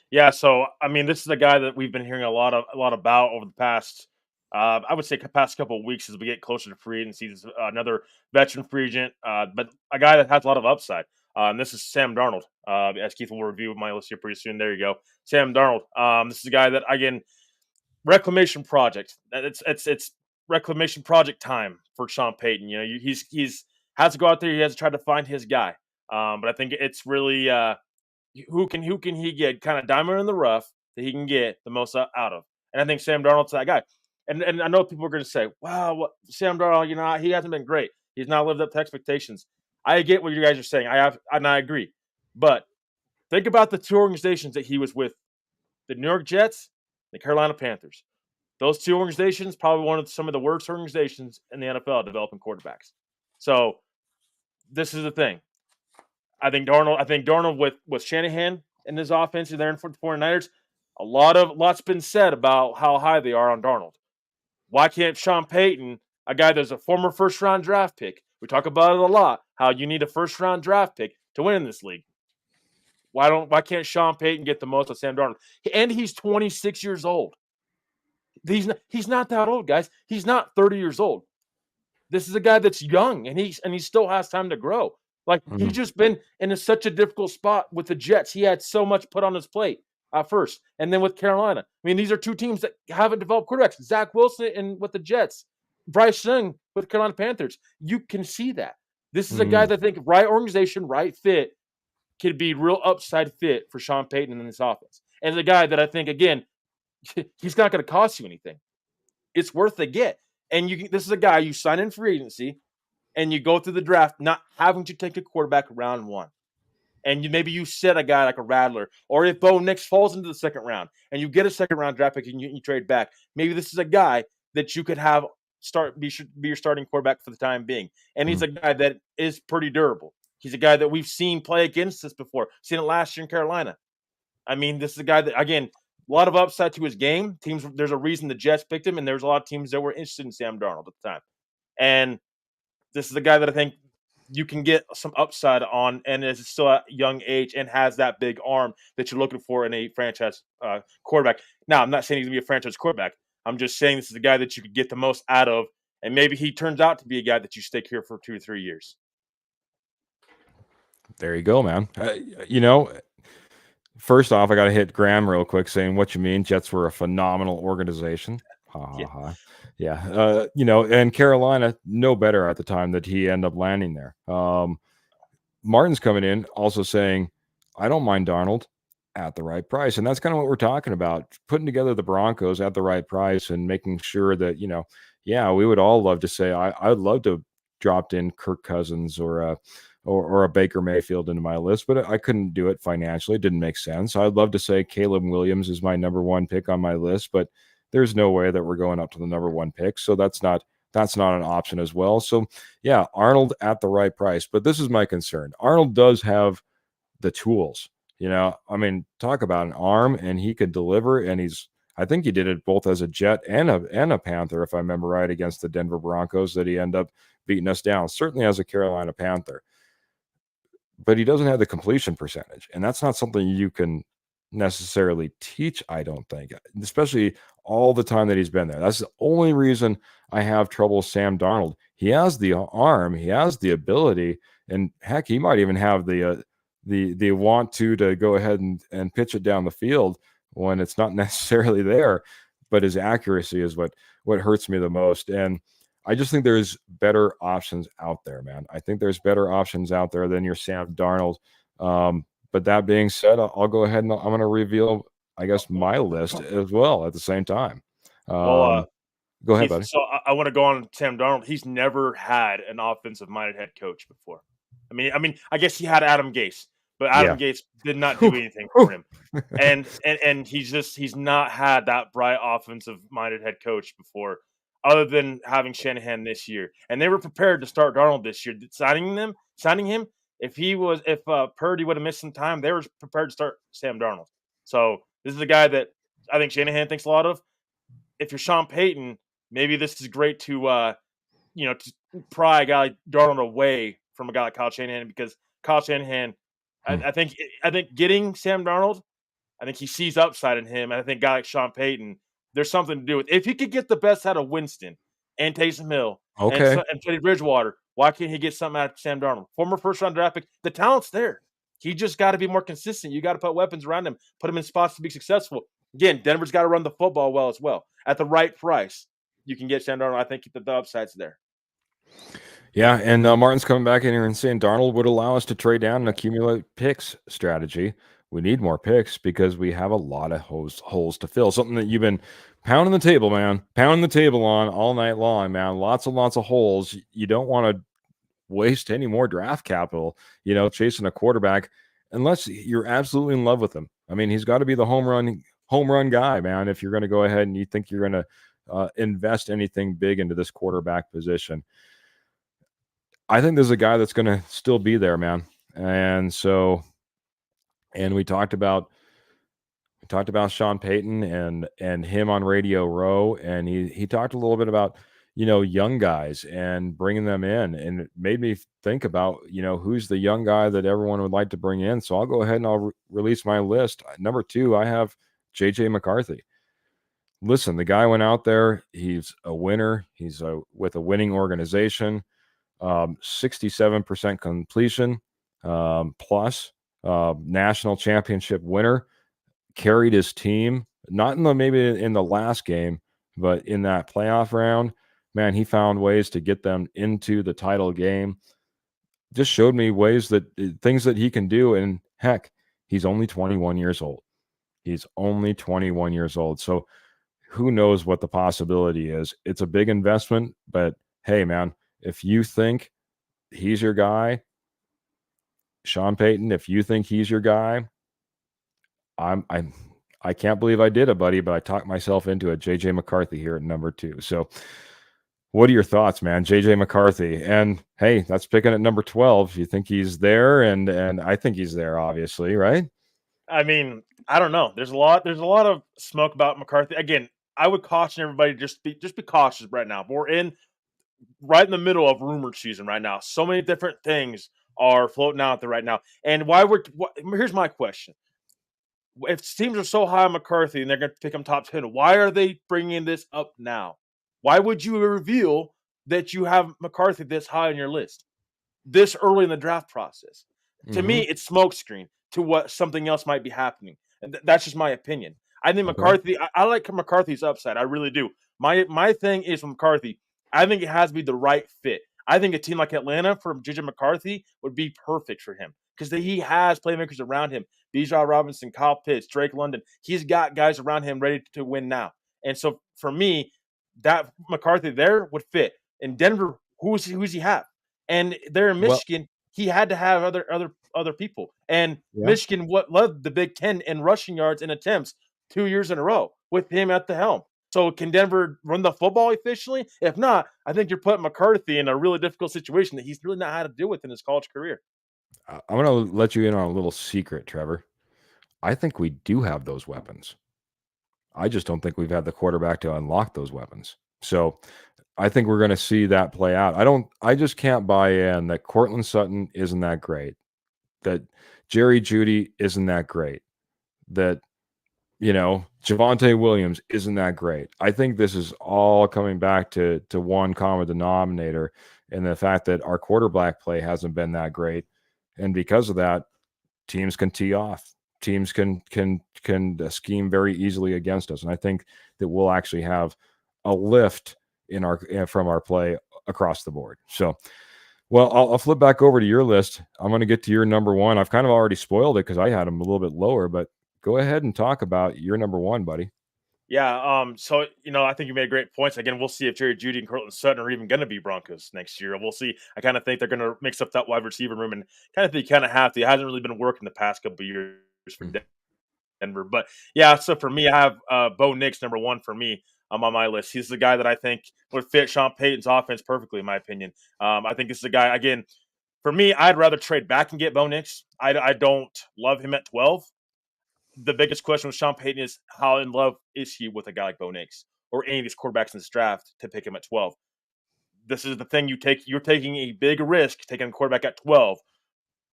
Yeah, so I mean, this is a guy that we've been hearing a lot about over the past, I would say, past couple of weeks as we get closer to free agency. This is another veteran free agent, but a guy that has a lot of upside. And this is Sam Darnold. As Keith will review my list here pretty soon. There you go, Sam Darnold. This is a guy that, again, reclamation project. It's reclamation project time for Sean Payton. You know, he's has to go out there. He has to try to find his guy. But I think it's really who can he get kind of diamond in the rough that he can get the most out of. And I think Sam Darnold's that guy. And I know people are going to say, "Wow, Sam Darnold, he hasn't been great. He's not lived up to expectations." I get what you guys are saying. I agree. But think about the 2 organizations that he was with: the New York Jets, the Carolina Panthers. Those 2 organizations, probably some of the worst organizations in the NFL developing quarterbacks. So this is the thing. I think Darnold with Shanahan and his offense there in for the 49ers, lots been said about how high they are on Darnold. Why can't Sean Payton, a guy that's a former first-round draft pick, we talk about it a lot, how you need a first-round draft pick to win in this league. Why can't Sean Payton get the most of Sam Darnold? And he's 26 years old. He's not that old, guys. He's not 30 years old. This is a guy that's young, and he still has time to grow. Like, he's just been in such a difficult spot with the Jets. He had so much put on his plate at first, and then with Carolina. I mean, these are 2 teams that haven't developed quarterbacks. Zach Wilson and with the Jets, Bryce Young with Carolina Panthers. You can see that. This is a guy that I think right organization, right fit, could be real upside fit for Sean Payton in this offense. And the guy that I think, again, he's not going to cost you anything. It's worth the get. And this is a guy you sign in free agency, and you go through the draft not having to take a quarterback round 1. And maybe you set a guy like a Rattler, or if Bo Nix falls into the second round and you get a second-round draft pick and you trade back, maybe this is a guy that you could have be your starting quarterback for the time being. And he's a guy that is pretty durable. He's a guy that we've seen play against us before. Seen it last year in Carolina. I mean, this is a guy that, again, a lot of upside to his game. There's a reason the Jets picked him, and there's a lot of teams that were interested in Sam Darnold at the time. And this is a guy that I think you can get some upside on, and is still at a young age and has that big arm that you're looking for in a franchise quarterback. Now, I'm not saying he's going to be a franchise quarterback. I'm just saying this is a guy that you could get the most out of, and maybe he turns out to be a guy that you stick here for 2 or 3 years. There you go, man. First off, I got to hit Graham real quick saying what you mean. Jets were a phenomenal organization. Ha, ha, ha. Yeah. And Carolina, no better at the time that he ended up landing there. Martin's coming in also saying, I don't mind Darnold at the right price. And that's kind of what we're talking about, putting together the Broncos at the right price and making sure that, we would all love to say, I'd love to dropped in Kirk Cousins or or a Baker Mayfield into my list, but I couldn't do it financially. It didn't make sense. I'd love to say Caleb Williams is my number one pick on my list, but there's no way that we're going up to the number one pick. So that's not an option as well. So yeah, Arnold at the right price. But this is my concern. Arnold does have the tools. I mean, talk about an arm, and he could deliver, and I think he did it both as a Jet and a Panther, if I remember right, against the Denver Broncos, that he ended up beating us down, certainly as a Carolina Panther. But he doesn't have the completion percentage, and that's not something you can necessarily teach, I don't think, especially all the time that he's been there. That's the only reason I have trouble with Sam Darnold. He has the arm, he has the ability, and heck, he might even have the want to go ahead and pitch it down the field when it's not necessarily there. But his accuracy is what hurts me the most. And I just think there's better options out there, man. I think there's better options out there than your Sam Darnold. But that being said, I'll go ahead and I'm going to reveal, I guess, my list as well at the same time. Well, Go ahead, buddy. So I want to go on Sam Darnold. He's never had an offensive-minded head coach before. I mean, I guess he had Adam Gase, but Adam Gase did not do anything for him. And he's not had that bright offensive-minded head coach before, other than having Shanahan this year. And they were prepared to start Darnold this year. Signing him, if Purdy would have missed some time, they were prepared to start Sam Darnold. So this is a guy that I think Shanahan thinks a lot of. If you're Sean Payton, maybe this is great to to pry a guy like Darnold away from a guy like Kyle Shanahan, because Kyle Shanahan, I think getting Sam Darnold, I think he sees upside in him, and I think a guy like Sean Payton, there's something to do with. If he could get the best out of Winston and Taysom Hill and Teddy Bridgewater, why can't he get something out of Sam Darnold? Former first-round draft pick, the talent's there. He just got to be more consistent. You got to put weapons around him, put him in spots to be successful. Again, Denver's got to run the football well as well. At the right price, you can get Sam Darnold. I think the upside's there. Yeah, and Martin's coming back in here and saying Darnold would allow us to trade down and accumulate picks strategy. We need more picks because we have a lot of holes to fill. Something that you've been pounding the table, man. Pounding the table on all night long, man. Lots of holes. You don't want to waste any more draft capital, chasing a quarterback unless you're absolutely in love with him. I mean, he's got to be the home run guy, man, if you're going to go ahead and you think you're going to invest anything big into this quarterback position. I think there's a guy that's going to still be there, man. And we talked about Sean Payton and him on Radio Row, and he talked a little bit about young guys and bringing them in, and it made me think about who's the young guy that everyone would like to bring in. So I'll go ahead and I'll release my list. Number 2, I have JJ McCarthy. Listen, the guy went out there. He's a winner. He's with a winning organization. 67% completion, plus national championship winner, carried his team, not maybe in the last game, but in that playoff round, man, he found ways to get them into the title game. Just showed me things that he can do. And heck, he's only 21 years old. So who knows what the possibility is? It's a big investment, but hey, man, if you think he's your guy, Sean Payton, if you think he's your guy, I can't believe I did it, buddy, but I talked myself into it. JJ McCarthy here at number 2. So what are your thoughts, man? JJ McCarthy. And hey, that's picking at number 12. You think he's there? And I think he's there, obviously, right? I mean, I don't know. There's a lot of smoke about McCarthy. Again, I would caution everybody just be cautious right now. We're right in the middle of rumor season right now. So many different things are floating out there right now. And here's my question. If teams are so high on McCarthy and they're going to pick him top 10, why are they bringing this up now? Why would you reveal that you have McCarthy this high on your list this early in the draft process? To me, it's smokescreen to what something else might be happening. And that's just my opinion. I think McCarthy, I like McCarthy's upside. I really do. My thing is with McCarthy, I think it has to be the right fit. I think a team like Atlanta for JJ McCarthy would be perfect for him because he has playmakers around him. Bijan Robinson, Kyle Pitts, Drake London. He's got guys around him ready to win now. And so for me, that McCarthy there would fit. In Denver, who's he have? And there in Michigan, he had to have other people. And Yeah. Michigan led the Big Ten in rushing yards and attempts 2 years in a row with him at the helm. So can Denver run the football efficiently? If not, I think you're putting McCarthy in a really difficult situation that he's really not had to deal with in his college career. I'm going to let you in on a little secret, Trevor. I think we do have those weapons. I just don't think we've had the quarterback to unlock those weapons. So I think we're going to see that play out. I just can't buy in that Cortland Sutton isn't that great, that Jerry Jeudy isn't that great, that, Javonte Williams isn't that great. I think this is all coming back to one common denominator, and the fact that our quarterback play hasn't been that great. And because of that, teams can tee off. Teams can scheme very easily against us, and I think that we'll actually have a lift from our play across the board. So, well, I'll flip back over to your list. I'm going to get to your number one. I've kind of already spoiled it because I had him a little bit lower, but go ahead and talk about your number one, buddy. Yeah, so I think you made great points. Again, we'll see if Jerry Jeudy and Cortland Sutton are even going to be Broncos next year. We'll see. I kind of think they're going to mix up that wide receiver room, and they kind of have to. It hasn't really been working the past couple of years for Denver. But yeah, so for me, I have Bo Nix number one for me on my list. He's the guy that I think would fit Sean Payton's offense perfectly, in my opinion. I think this is the guy. Again, for me, I'd rather trade back and get Bo Nix. I don't love him at 12. The biggest question with Sean Payton is how in love is he with a guy like Bo Nix or any of these quarterbacks in this draft to pick him at 12. This is the thing you take. You're taking a big risk taking a quarterback at 12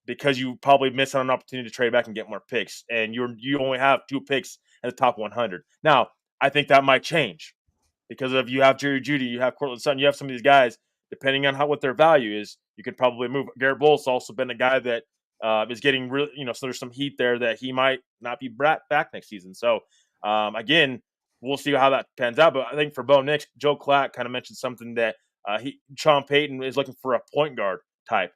because you probably miss on an opportunity to trade back and get more picks, and you only have 2 picks in the top 100. Now, I think that might change because if you have Jerry Jeudy, you have Cortland Sutton, you have some of these guys. Depending on what their value is, you could probably move. Garopollo's also been a guy that is getting really, so there's some heat there that he might not be back next season. So again, we'll see how that pans out. But I think for Bo Nix, Joe Klatt kind of mentioned something that Sean Payton is looking for a point guard type.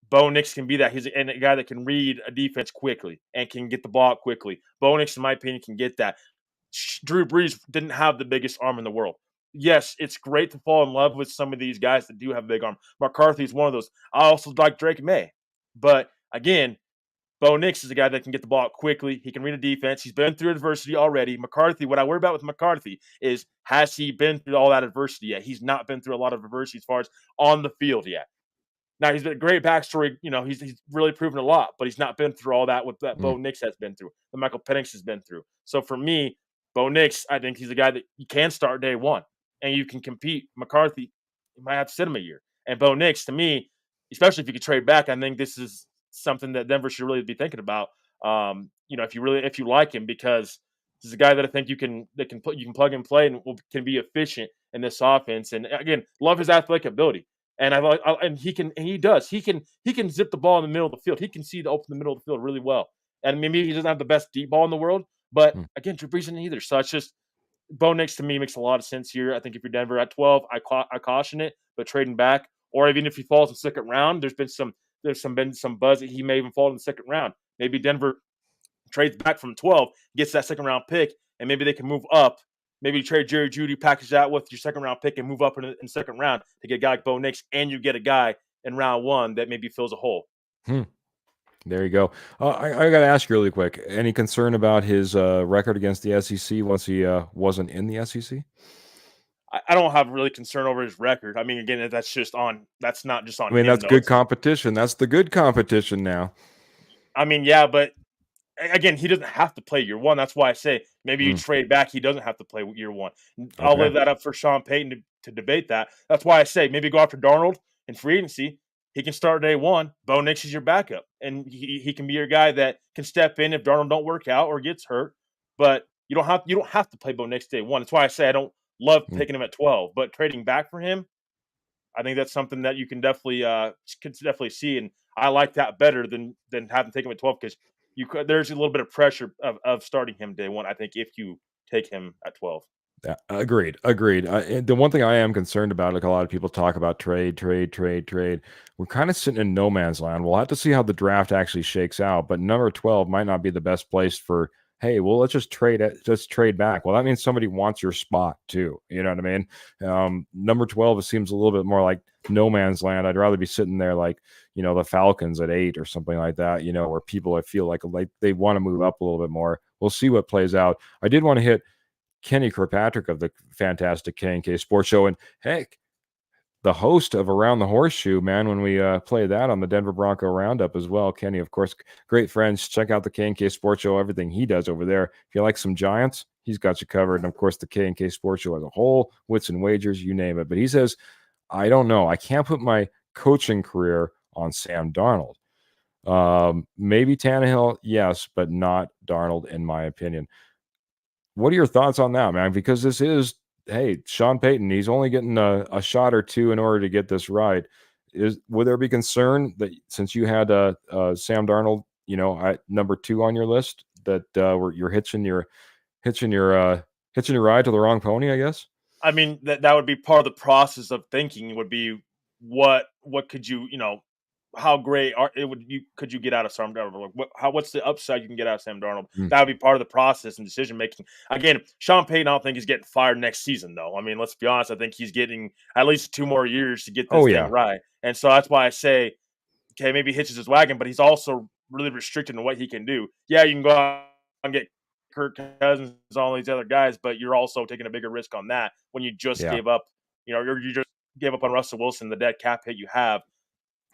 Bo Nix can be that. He's a guy that can read a defense quickly and can get the ball quickly. Bo Nix, in my opinion, can get that. Drew Brees didn't have the biggest arm in the world. Yes, it's great to fall in love with some of these guys that do have a big arm. McCarthy is one of those. I also like Drake May. But again, Bo Nix is a guy that can get the ball out quickly. He can read a defense. He's been through adversity already. McCarthy, what I worry about with McCarthy is, has he been through all that adversity yet? He's not been through a lot of adversity as far as on the field yet. Now, he's been a great backstory. He's really proven a lot, but he's not been through all that that Bo Nix has been through, that Michael Penix has been through. So for me, Bo Nix, I think he's a guy that you can start day one and you can compete. McCarthy, you might have to sit him a year. And Bo Nix, to me, especially if you could trade back, I think this is something that Denver should really be thinking about. If you like him, because this is a guy that I think you can plug and play and can be efficient in this offense. And again, love his athletic ability. And he can zip the ball in the middle of the field. He can see the open the middle of the field really well. And maybe he doesn't have the best deep ball in the world, but again, Drew Brees didn't either. So it's just Bo Nix to me makes a lot of sense here. I think if you're Denver at 12, I caution it, but trading back, or even if he falls in the second round, there's been some buzz that he may even fall in the second round. Maybe Denver trades back from 12, gets that second round pick, and maybe they can move up. Maybe you trade Jerry Jeudy, package that with your second round pick, and move up in the second round to get a guy like Bo Nix, and you get a guy in round one that maybe fills a hole. There you go. I got to ask you really quick. Any concern about his record against the SEC once he wasn't in the SEC? I don't have really concern over his record. I mean, again, that's not just on. I mean, that's good competition. That's the good competition now. I mean, yeah, but again, he doesn't have to play year one. That's why I say maybe you trade back. He doesn't have to play year one. Okay. I'll leave that up for Sean Payton to debate that. That's why I say maybe go after Darnold in free agency. He can start day one. Bo Nix is your backup, and he can be your guy that can step in if Darnold don't work out or gets hurt. But you don't have to play Bo Nix day one. That's why I say I don't love picking him at 12, but trading back for him, I think that's something that you can definitely see, and I like that better than having to take him at 12 because there's a little bit of pressure of starting him day one. I think if you take him at 12. Yeah, agreed. The one thing I am concerned about, like a lot of people talk about trade. We're kind of sitting in no man's land. We'll have to see how the draft actually shakes out, but number 12 might not be the best place for hey, well, let's just trade back. Well, that means somebody wants your spot too. You know what I mean? Number 12, it seems a little bit more like no man's land. I'd rather be sitting there like, the Falcons at 8 or something like that, where people I feel like they want to move up a little bit more. We'll see what plays out. I did want to hit Kenny Kirkpatrick of the fantastic K&K Sports Show. And heck, the host of Around the Horseshoe, man, when we play that on the Denver Bronco Roundup as well. Kenny, of course, great friends. Check out the K&K Sports Show, everything he does over there. If you like some Giants, he's got you covered. And, of course, the K&K Sports Show as a whole, wits and wagers, you name it. But he says, I don't know. I can't put my coaching career on Sam Darnold. Maybe Tannehill, yes, but not Darnold, in my opinion. What are your thoughts on that, man? Because this is, hey, Sean Payton, he's only getting a shot or two in order to get this right. Would there be concern that since you had Sam Darnold, at number 2 on your list, that you're hitching your ride to the wrong pony, I guess? I mean, that would be part of the process of thinking. Would be what could you how great could you get out of Sam Darnold? What's the upside you can get out of Sam Darnold? That would be part of the process and decision making. Again, Sean Payton, I don't think he's getting fired next season, though. I mean, let's be honest. I think he's getting at least 2 more years to get this thing right. And so that's why I say, okay, maybe he hitches his wagon, but he's also really restricted in what he can do. Yeah, you can go out and get Kirk Cousins and all these other guys, but you're also taking a bigger risk on that when you just gave up. You just gave up on Russell Wilson, the dead cap hit you have.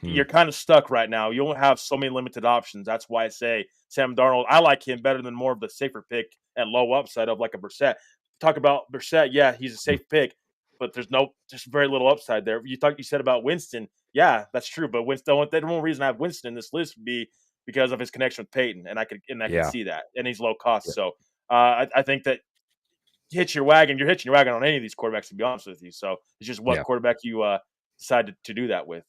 You're kind of stuck right now. You don't have so many limited options. That's why I say Sam Darnold, I like him better than more of the safer pick and low upside of like a Brissett. Talk about Brissett, yeah, he's a safe pick, but there's very little upside there. You said about Winston, yeah, that's true. But Winston, the only reason I have Winston in this list would be because of his connection with Peyton, and I could see that, and he's low cost. So I think that you're hitching your wagon on any of these quarterbacks, to be honest with you. So it's just what quarterback you decide to do that with.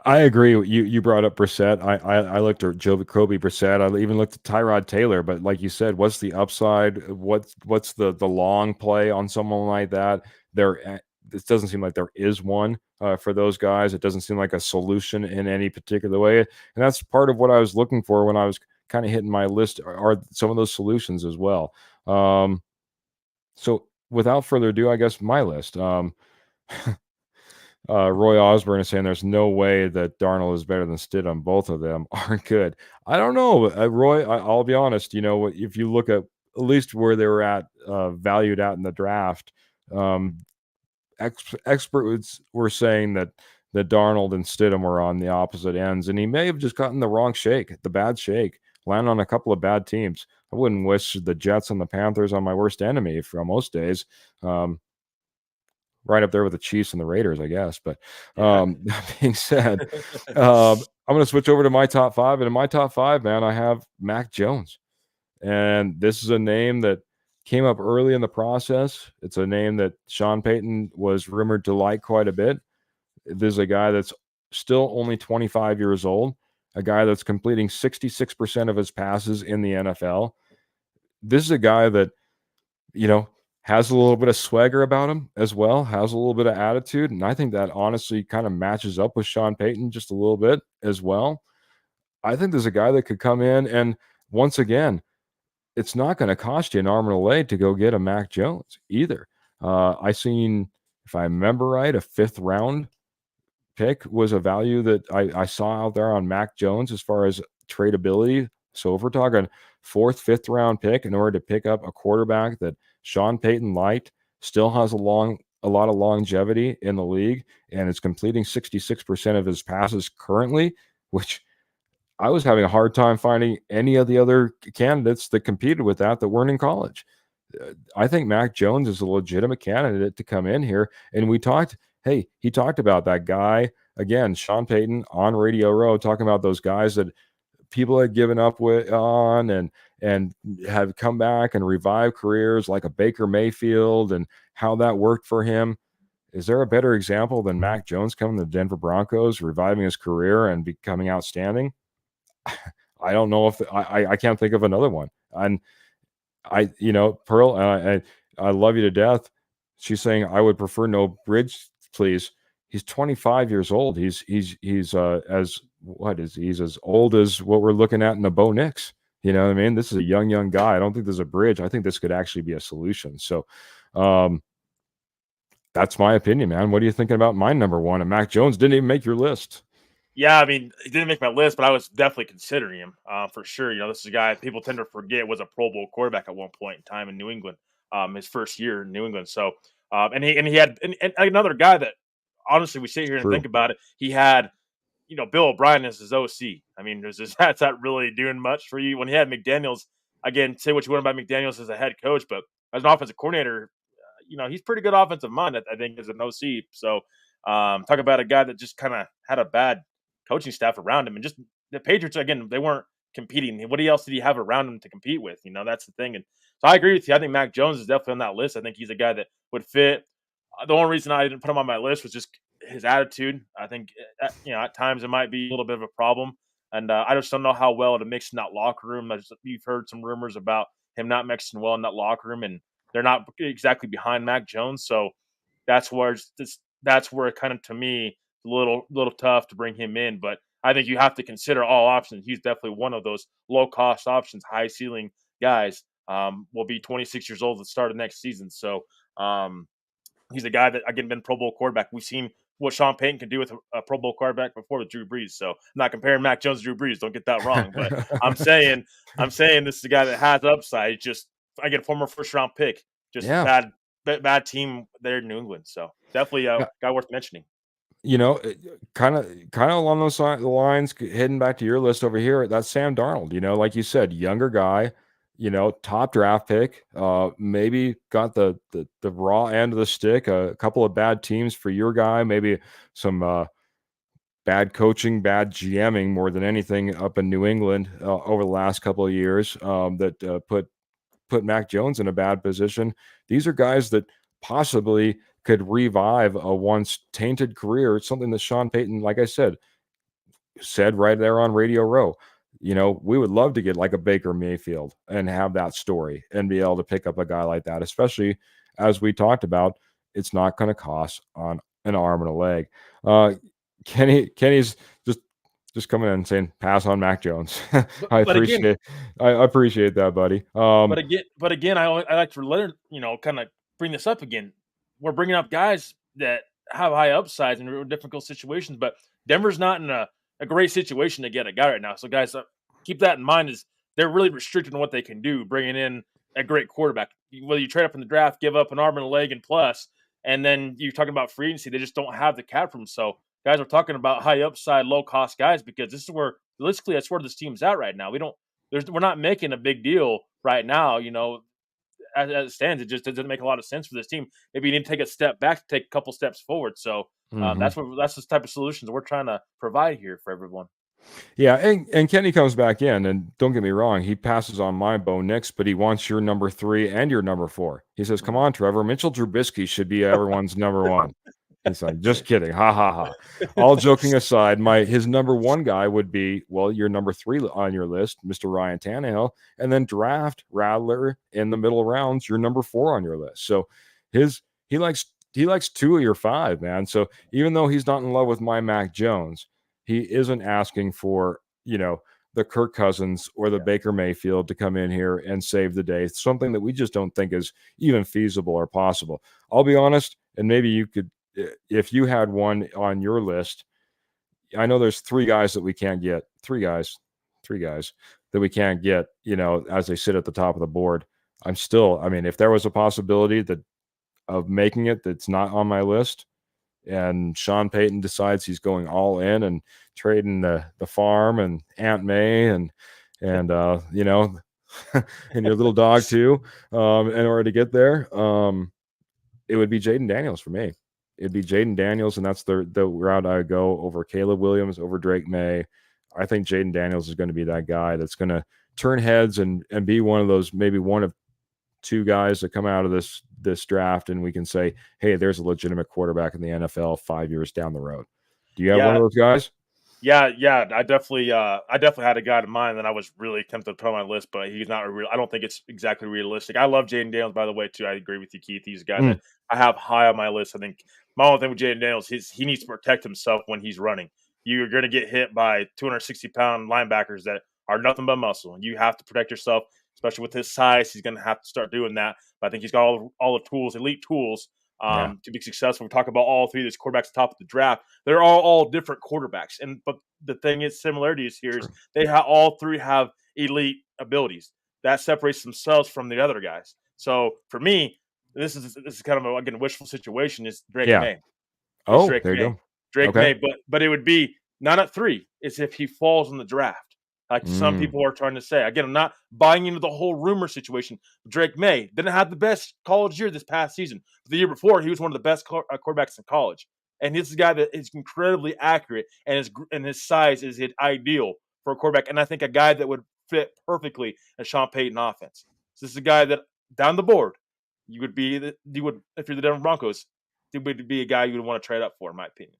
I agree. You brought up Brissett. I looked at Jacoby Brissett. I even looked at Tyrod Taylor. But like you said, what's the upside? What's the long play on someone like that? It doesn't seem like there is one for those guys. It doesn't seem like a solution in any particular way. And that's part of what I was looking for when I was kind of hitting my list. Are some of those solutions as well? So without further ado, I guess my list. Roy Osborne is saying there's no way that Darnold is better than Stidham. Both of them aren't good. I don't know, Roy. I'll be honest. If you look at least where they were at, valued out in the draft, experts were saying that Darnold and Stidham were on the opposite ends, and he may have just gotten the wrong shake, the bad shake, land on a couple of bad teams. I wouldn't wish the Jets and the Panthers on my worst enemy for most days. Right up there with the Chiefs and the Raiders, I guess. But that being said, I'm going to switch over to my top 5. And in my top 5, man, I have Mac Jones. And this is a name that came up early in the process. It's a name that Sean Payton was rumored to like quite a bit. This is a guy that's still only 25 years old, a guy that's completing 66% of his passes in the NFL. This is a guy that, has a little bit of swagger about him as well, has a little bit of attitude. And I think that honestly kind of matches up with Sean Payton just a little bit as well. I think there's a guy that could come in, and once again, it's not going to cost you an arm and a leg to go get a Mac Jones either. I seen, if I remember right, a 5th round pick was a value that I saw out there on Mac Jones as far as tradability. So if we're talking 4th, 5th round pick in order to pick up a quarterback that Sean Payton liked, still has a lot of longevity in the league, and is completing 66% of his passes currently, which I was having a hard time finding any of the other candidates that competed with that weren't in college. I think Mac Jones is a legitimate candidate to come in here. And he talked about that guy, again, Sean Payton on Radio Row, talking about those guys that people had given up on and have come back and revived careers like a Baker Mayfield, and how that worked for him. Is there a better example than Mac Jones coming to the Denver Broncos, reviving his career and becoming outstanding? I don't know if I can't think of another one. And Pearl, I love you to death. She's saying I would prefer no bridge, please. He's 25 years old. He's as old as what we're looking at in the Bo Nix. You know what I mean? This is a young guy. I don't think there's a bridge. I think this could actually be a solution. So, that's my opinion, man. What are you thinking about my number one? And Mac Jones didn't even make your list. Yeah, I mean, he didn't make my list, but I was definitely considering him for sure. You know, this is a guy people tend to forget was a Pro Bowl quarterback at one point in time in New England, his first year in New England. So, and he had and another guy that honestly we sit here and think True. about it. He had Bill O'Brien as his OC. I mean, that's not really doing much for you when he had McDaniels. Again, say what you want about McDaniels as a head coach, but as an offensive coordinator, he's pretty good offensive mind. I think as an OC. So, talk about a guy that just kind of had a bad coaching staff around him, and just the Patriots again, they weren't competing. What else did he have around him to compete with? That's the thing. And so I agree with you. I think Mac Jones is definitely on that list. I think he's a guy that would fit. The only reason I didn't put him on my list was just his attitude. I think at times it might be a little bit of a problem, and I just don't know how well to mix in that locker room. You've heard some rumors about him not mixing well in that locker room, and they're not exactly behind Mac Jones. So that's where it kind of to me a little tough to bring him in. But I think you have to consider all options. He's definitely one of those low cost options, high ceiling guys. Will be 26 years old at the start of next season. So he's a guy that again been Pro Bowl quarterback. We've seen what Sean Payton can do with a Pro Bowl quarterback before with Drew Brees. So I'm not comparing Mac Jones to Drew Brees. Don't get that wrong. But I'm saying this is a guy that has upside. Just again, former first round pick. Just Yeah. bad team there in New England. So definitely a guy worth mentioning. Kind of along those lines, heading back to your list over here, that's Sam Darnold. Like you said, younger guy, top draft pick. Maybe got the raw end of the stick. A couple of bad teams for your guy. Maybe some bad coaching, bad GMing more than anything up in New England over the last couple of years that put Mac Jones in a bad position. These are guys that possibly could revive a once tainted career. It's something that Sean Payton, like I said right there on Radio Row. We would love to get like a Baker Mayfield and have that story and be able to pick up a guy like that, especially as we talked about, it's not going to cost on an arm and a leg. Kenny's just coming in and saying pass on Mac Jones. I appreciate that, buddy. But again, I like to learn. Kind of bring this up again. We're bringing up guys that have high upsides in difficult situations, but Denver's not in a great situation to get a guy right now. So guys, keep that in mind. Is they're really restricted on what they can do, bringing in a great quarterback. Whether you trade up in the draft, give up an arm and a leg and plus, and then you're talking about free agency, they just don't have the cap room. So guys are talking about high upside, low cost guys because this is where realistically that's where this team's at right now. We're not making a big deal right now. As it stands, it just doesn't make a lot of sense for this team. Maybe you need to take a step back, take a couple steps forward. So that's the type of solutions we're trying to provide here for everyone. Yeah, and Kenny comes back in, and don't get me wrong, he passes on my Bo Nix, but he wants your number 3 and your number 4. He says, "Come on, Trevor, Mitchell Trubisky should be everyone's number 1." He's like, "Just kidding, ha ha ha." All joking aside, his number 1 guy would be, well, your number 3 on your list, Mr. Ryan Tannehill, and then draft Rattler in the middle rounds, your number 4 on your list. So he likes 2 of your 5, man. So even though he's not in love with my Mac Jones, he isn't asking for, the Kirk Cousins or the Baker Mayfield to come in here and save the day. It's something that we just don't think is even feasible or possible. I'll be honest, and maybe you could, if you had one on your list, I know there's 3 guys that we can't get. 3 guys that we can't get, as they sit at the top of the board. If there was a possibility of making it that's not on my list, and Sean Payton decides he's going all in and trading the farm and Aunt May and and your little dog too, in order to get there, it would be Jaden Daniels for me. It'd be Jaden Daniels, and that's the route I would go over Caleb Williams, over Drake May. I think Jaden Daniels is going to be that guy that's going to turn heads and be one of those, maybe one of 2 guys that come out of this draft, and we can say, hey, there's a legitimate quarterback in the NFL 5 years down the road. Do you have one of those guys? Yeah. I definitely had a guy in mind that I was really tempted to put on my list, but he's not real. I don't think it's exactly realistic. I love Jaden Daniels, by the way, too. I agree with you, Keith. He's a guy that I have high on my list. I think my only thing with Jaden Daniels is he needs to protect himself when he's running. You're going to get hit by 260-pound linebackers that are nothing but muscle. You have to protect yourself, especially with his size. He's going to have to start doing that. But I think he's got all the tools, elite tools, Yeah. to be successful. We talk about all three of these quarterbacks at the top of the draft. They're all different quarterbacks, but the thing is, similarities here is True. all three have elite abilities that separates themselves from the other guys. So for me, this is kind of again wishful situation. Is Drake Yeah. May? Is Oh, Drake there you May? go. Drake Okay. May, but it would be not at 3. It's if he falls in the draft, like some Mm. people are trying to say. Again, I'm not buying into the whole rumor situation. Drake May didn't have the best college year this past season. The year before, he was one of the best quarterbacks in college, and this is a guy that is incredibly accurate, and his size is ideal for a quarterback. And I think a guy that would fit perfectly in Sean Payton offense. So this is a guy that down the board you would if you're the Denver Broncos, it would be a guy you would want to trade up for, in my opinion.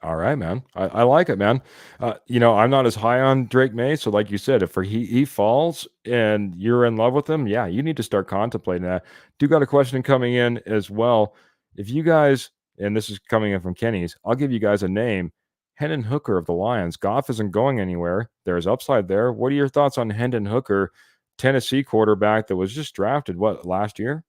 All right, man. I like it, man. I'm not as high on Drake May, so like you said, if he falls and you're in love with him, yeah, you need to start contemplating that. Do got a question coming in as well. If you guys, and this is coming in from Kenny's, I'll give you guys a name. Hendon Hooker of the Lions. Goff isn't going anywhere. There's upside there. What are your thoughts on Hendon Hooker, Tennessee quarterback that was just drafted, last year?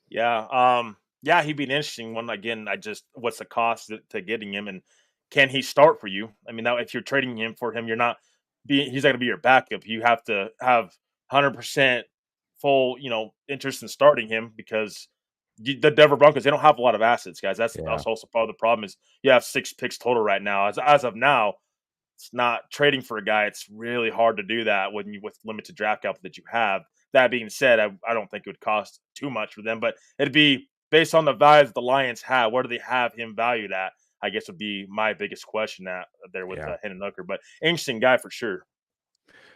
Yeah, he'd be an interesting one. Again, what's the cost to getting him, and can he start for you? I mean, now if you're trading him for him, he's not going to be your backup. You have to have 100% full, interest in starting him because the Denver Broncos, they don't have a lot of assets, guys. That's Yeah. also part of the problem is you have 6 picks total right now. As of now, it's not trading for a guy. It's really hard to do that with limited draft capital that you have. That being said, I don't think it would cost too much for them, but it'd be based on the value that the Lions have. Where do they have him valued at? I guess would be my biggest question there with Yeah. Hendon Hooker. But interesting guy for sure.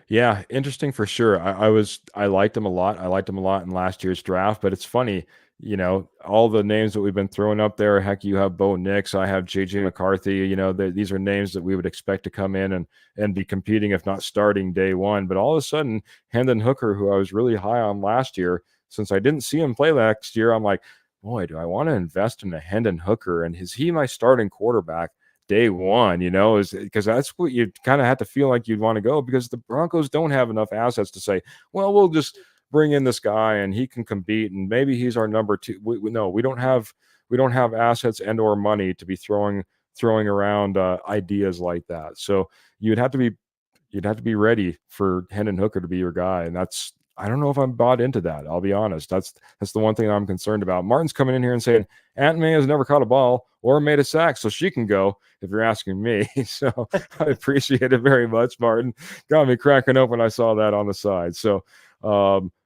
Yeah, interesting for sure. I liked him a lot. I liked him a lot in last year's draft, but it's funny, all the names that we've been throwing up there. Heck, you have Bo Nix, I have JJ McCarthy. These are names that we would expect to come in and be competing, if not starting day one. But all of a sudden, Hendon Hooker, who I was really high on last year, since I didn't see him play last year, I'm like, boy, do I want to invest in a Hendon Hooker? And is he my starting quarterback day one, is because that's what you kind of have to feel like you'd want to go, because the Broncos don't have enough assets to say, well, we'll just bring in this guy and he can compete and maybe he's our number 2. No, we don't have assets and or money to be throwing around ideas like that. So you'd have to be ready for Hendon Hooker to be your guy, and I don't know if I'm bought into that. I'll be honest. That's the one thing I'm concerned about. Martin's coming in here and saying Aunt May has never caught a ball or made a sack, so she can go, if you're asking me. So I appreciate it very much, Martin. Got me cracking up when I saw that on the side. So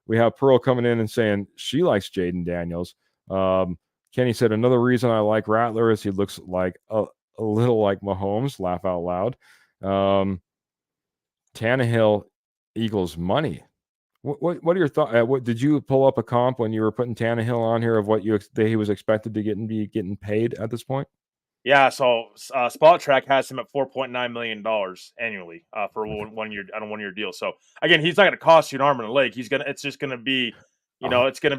we have Pearl coming in and saying she likes Jaden Daniels. Kenny said another reason I like Rattler is he looks like a little like Mahomes. Laugh out loud. Tannehill Eagles money. What are your thoughts? What did you pull up a comp when you were putting Tannehill on here of what that he was expected to be getting paid at this point? Yeah, so Spot Track has him at $4.9 million annually for one year on a 1 year deal. So again, he's not going to cost you an arm and a leg. It's just going to be, it's going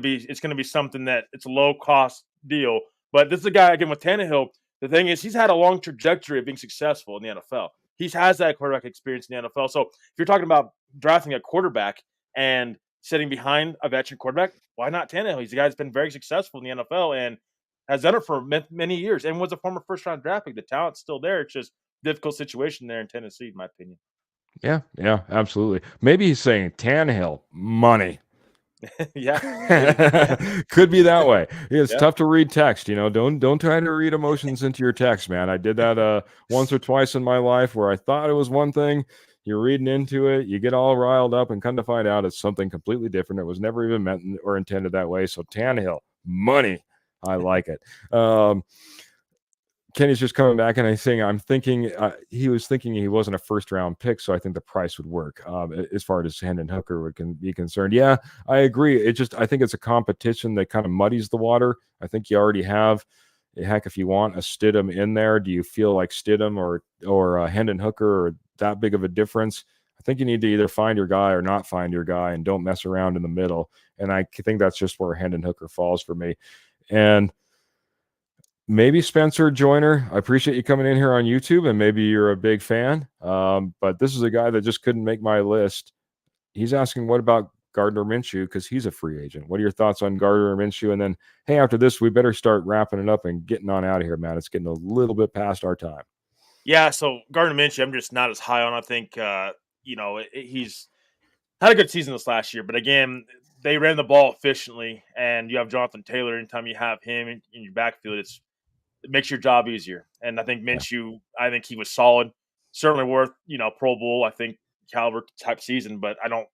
to be something that it's a low cost deal. But this is a guy again with Tannehill. The thing is, he's had a long trajectory of being successful in the NFL. He has that quarterback experience in the NFL. So if you're talking about drafting a quarterback and sitting behind a veteran quarterback, why not Tannehill? He's a guy that's been very successful in the NFL and has done it for many years and was a former first-round draft pick. The talent's still there. It's just difficult situation there in Tennessee, in my opinion. Yeah, absolutely. Maybe he's saying Tannehill money. Yeah, could be that way. It's Yeah. tough to read text. Don't try to read emotions into your text, man. I did that once or twice in my life where I thought it was one thing. You're reading into it, you get all riled up, and come to find out it's something completely different. It was never even meant or intended that way. So Tannehill money. I like it. Kenny's just coming back and I'm thinking he was thinking he wasn't a first round pick, so I think the price would work as far as Hendon Hooker can be concerned. Yeah, I agree. I think it's a competition that kind of muddies the water. I think you already have. Heck, if you want a Stidham in there, do you feel like Stidham or Hendon Hooker are that big of a difference? I think you need to either find your guy or not find your guy, and don't mess around in the middle. And I think that's just where Hendon Hooker falls for me. And maybe Spencer Joyner. I appreciate you coming in here on YouTube, and maybe you're a big fan. But this is a guy that just couldn't make my list. He's asking, what about Gardner Minshew? Because he's a free agent. What are your thoughts on Gardner Minshew? And then, hey, after this, we better start wrapping it up and getting on out of here, man. It's getting a little bit past our time. Yeah, so Gardner Minshew, I'm just not as high on. I think he's had a good season this last year, but again, they ran the ball efficiently, and you have Jonathan Taylor. Anytime you have him in your backfield, it makes your job easier. And I think Yeah. Minshew, I think he was solid, certainly worth Pro Bowl. I think caliber type season, but I don't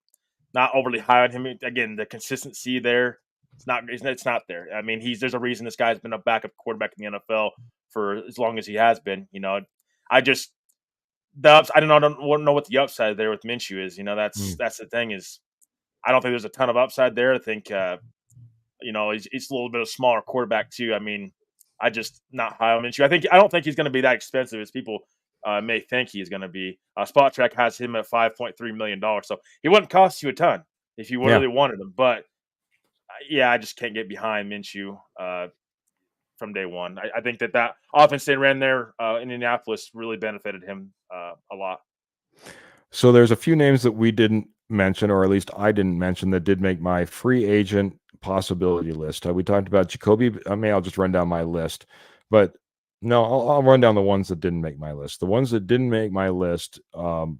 not overly high on him. Again, the consistency there, it's not there. I mean, there's a reason this guy's been a backup quarterback in the NFL for as long as he has been. I just I don't know what the upside there with Minshew is. Mm. That's the thing is I don't think there's a ton of upside there. I think he's a little bit of a smaller quarterback too. I mean, I just not high on Minshew. I don't think he's going to be that expensive as people may think he's going to be. Spot Track has him at $5.3 million, so he wouldn't cost you a ton if you Yeah. really wanted him. But yeah, I just can't get behind Minshew from day one. I think that offense they ran there in Indianapolis really benefited him a lot. So there's a few names that we didn't mention, or at least I didn't mention, that did make my free agent possibility list. We talked about Jacoby. I mean, I'll just run down my list, but no, I'll run down the ones that didn't make my list. The ones that didn't make my list,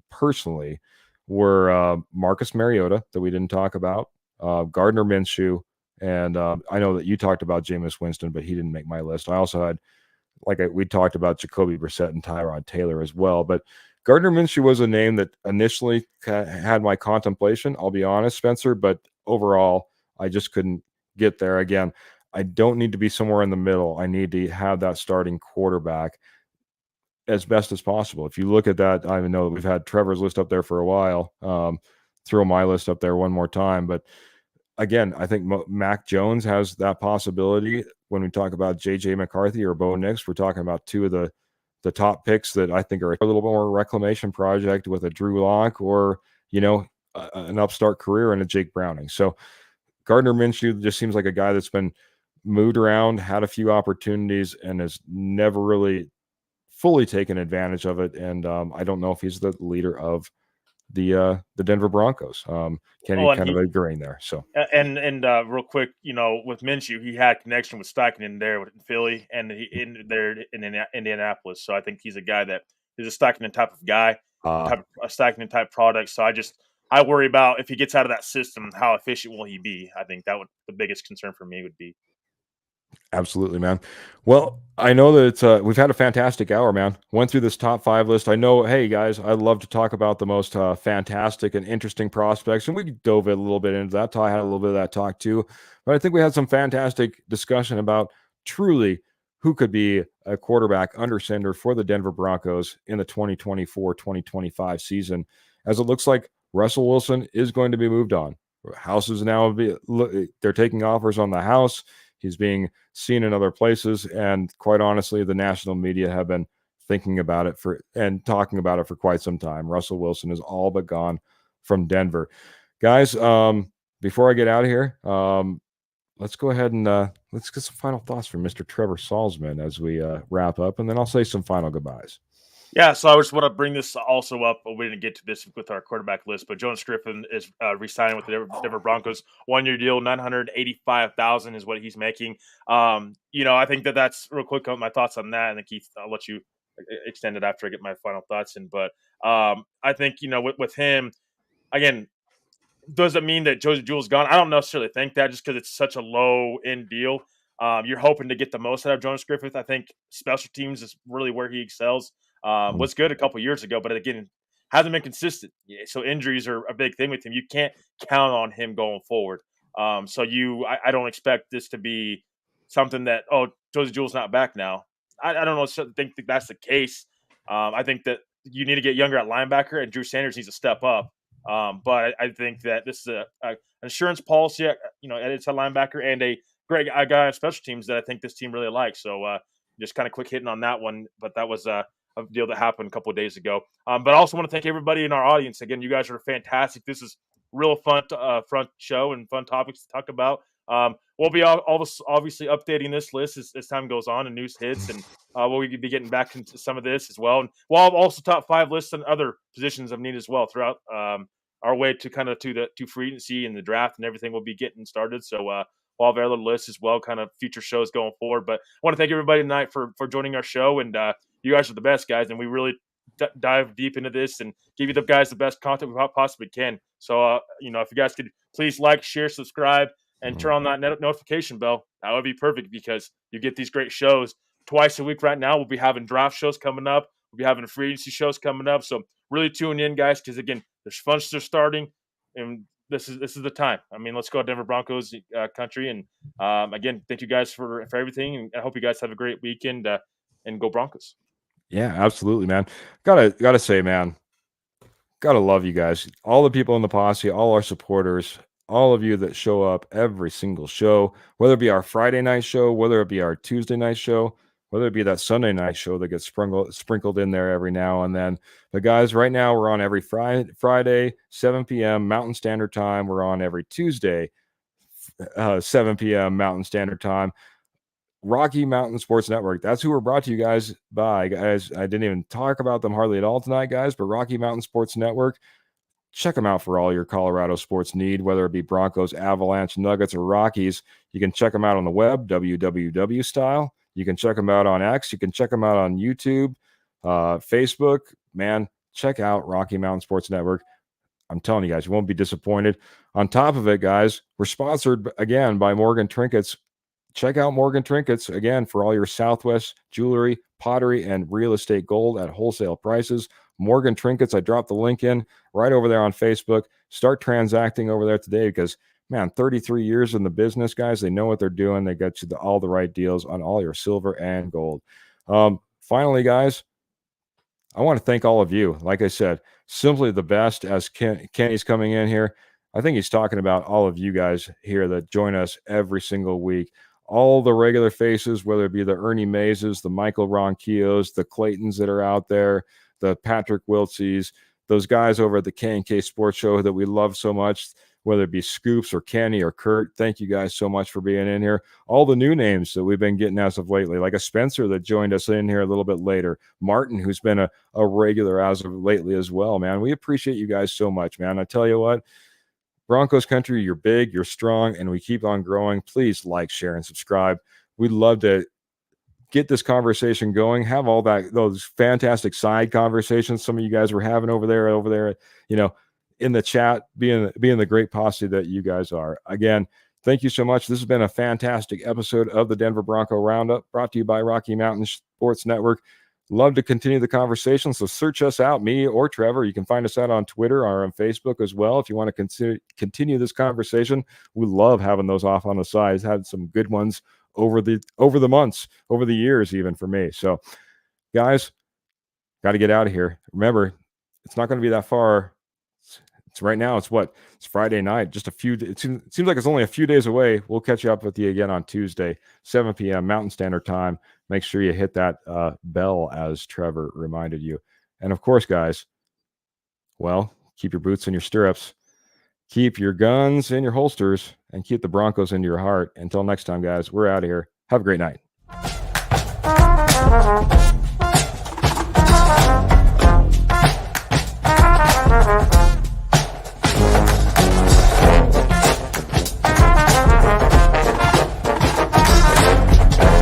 personally, were Marcus Mariota, that we didn't talk about, Gardner Minshew, and I know that you talked about Jameis Winston, but he didn't make my list. I also had, we talked about Jacoby Brissett and Tyrod Taylor as well, but Gardner Minshew was a name that initially had my contemplation, I'll be honest, Spencer, but overall, I just couldn't get there. Again, I don't need to be somewhere in the middle. I need to have that starting quarterback as best as possible. If you look at that, I know that we've had Trevor's list up there for a while. Throw my list up there one more time, but again, I think Mac Jones has that possibility. When we talk about J.J. McCarthy or Bo Nix, we're talking about two of the top picks that I think are a little more reclamation project with a Drew Lock or, an upstart career and a Jake Browning. So Gardner Minshew just seems like a guy that's been moved around, had a few opportunities, and has never really fully taken advantage of it. And I don't know if he's the leader of the Denver Broncos. Kenny Oh, and kind of agreeing there. So real quick, with Minshew, he had connection with Steichen in there with Philly, and he in there in Indianapolis. So I think he's a guy that is a Steichen type of guy, a Steichen type product. So I worry about if he gets out of that system, how efficient will he be? I think that would the biggest concern for me would be. absolutely, man. Well, I know that we've had a fantastic hour, man. Went through this top 5 list. I know, hey guys, I'd love to talk about the most fantastic and interesting prospects, and we dove a little bit into that. I had a little bit of that talk too, but I think we had some fantastic discussion about truly who could be a quarterback under center for the Denver Broncos in the 2024-2025 season, as it looks like Russell Wilson is going to be moved on. House is now they're taking offers on the house. He's being seen in other places, and quite honestly, the national media have been thinking about it and talking about it for quite some time. Russell Wilson is all but gone from Denver. Guys, before I get out of here, let's go ahead and let's get some final thoughts from Mr. Trevor Salzman as we wrap up, and then I'll say some final goodbyes. Yeah, so I just want to bring this also up. We didn't get to this with our quarterback list, but Jonas Griffith is re-signing with the Denver Broncos, 1 year deal, $985,000 is what he's making. I think that's real quick on my thoughts on that, and then Keith, I'll let you extend it after I get my final thoughts in. But I think with him again, does it mean that Jewell's gone? I don't necessarily think that just because it's such a low end deal. You're hoping to get the most out of Jonas Griffith. I think special teams is really where he excels. Was good a couple years ago, but again, hasn't been consistent. Yeah, so injuries are a big thing with him. You can't count on him going forward. I don't expect this to be something that Josie Jewell's not back now. I don't know. Think that's the case. I think that you need to get younger at linebacker, and Drew Sanders needs to step up. But I think that this is an insurance policy, at inside linebacker and a great guy on special teams that I think this team really likes. So just kind of quick hitting on that one. But that was a deal that happened a couple of days ago. But I also want to thank everybody in our audience. Again, you guys are fantastic. This is real fun show and fun topics to talk about. We'll be all this obviously updating this list as time goes on and news hits, and we'll be getting back into some of this as well. And we'll have also top 5 lists on other positions of need as well throughout our way to kind of to free agency and the draft and everything. Will be getting started. So we'll have our little list as well, kind of future shows going forward. But I want to thank everybody tonight for joining our show, and you guys are the best guys, and we really dive deep into this and give you the guys the best content we possibly can. So if you guys could please like, share, subscribe, and turn on that notification bell, that would be perfect, because you get these great shows twice a week. Right now, we'll be having draft shows coming up. We'll be having free agency shows coming up. So really tune in, guys, because again, there's funds are starting, and this is the time. I mean, let's go Denver Broncos country. And again, thank you guys for everything, and I hope you guys have a great weekend, and go Broncos. Yeah, absolutely, man. Gotta say, man, gotta love you guys. All the people in the posse, all our supporters, all of you that show up every single show, whether it be our Friday night show, whether it be our Tuesday night show, whether it be that Sunday night show that gets sprinkled in there every now and then. But guys, right now we're on every Friday, 7 p.m. Mountain Standard Time. We're on every Tuesday, 7 p.m. Mountain Standard Time. Rocky Mountain Sports Network. That's who we're brought to you guys by, guys. I didn't even talk about them hardly at all tonight, guys, but Rocky Mountain Sports Network. Check them out for all your Colorado sports need, whether it be Broncos, Avalanche, Nuggets, or Rockies. You can check them out on the web, www style. You can check them out on X. You can check them out on YouTube, Facebook. Man, check out Rocky Mountain Sports Network. I'm telling you guys, you won't be disappointed. On top of it, guys, we're sponsored again by Morgan Trinkets. Check out Morgan Trinkets, again, for all your Southwest jewelry, pottery, and real estate gold at wholesale prices. Morgan Trinkets, I dropped the link in right over there on Facebook. Start transacting over there today because, man, 33 years in the business, guys. They know what they're doing. They got you all the right deals on all your silver and gold. Finally, guys, I want to thank all of you. Like I said, simply the best. As Kenny's coming in here, I think he's talking about all of you guys here that join us every single week. All the regular faces, whether it be the Ernie Mazes, the Michael Ronquillos, the Claytons that are out there, the Patrick Wiltseys, those guys over at the K&K Sports Show that we love so much, whether it be Scoops or Kenny or Kurt. Thank you guys so much for being in here. All the new names that we've been getting as of lately, like a Spencer that joined us in here a little bit later, Martin, who's been a regular as of lately as well, man. We appreciate you guys so much, man. I tell you what, Broncos country, you're big, you're strong, and we keep on growing. Please like, share, and subscribe. We'd love to get this conversation going, have all those fantastic side conversations some of you guys were having over there, in the chat, being the great posse that you guys are. Again, thank you so much. This has been a fantastic episode of the Denver Bronco Roundup, brought to you by Rocky Mountain Sports Network. Love to continue the conversation, so search us out, me or Trevor. You can find us out on Twitter or on Facebook as well if you want to continue this conversation. We love having those off on the sides. Had some good ones over the months, over the years, even for me. So, guys, got to get out of here. Remember, it's not going to be that far. It's right now. It's Friday night. Just it seems like it's only a few days away. We'll catch up with you again on Tuesday, 7 p.m. Mountain Standard Time. Make sure you hit that bell, as Trevor reminded you. And of course, guys, well, keep your boots in your stirrups, keep your guns in your holsters, and keep the Broncos into your heart. Until next time, guys, we're out of here. Have a great night.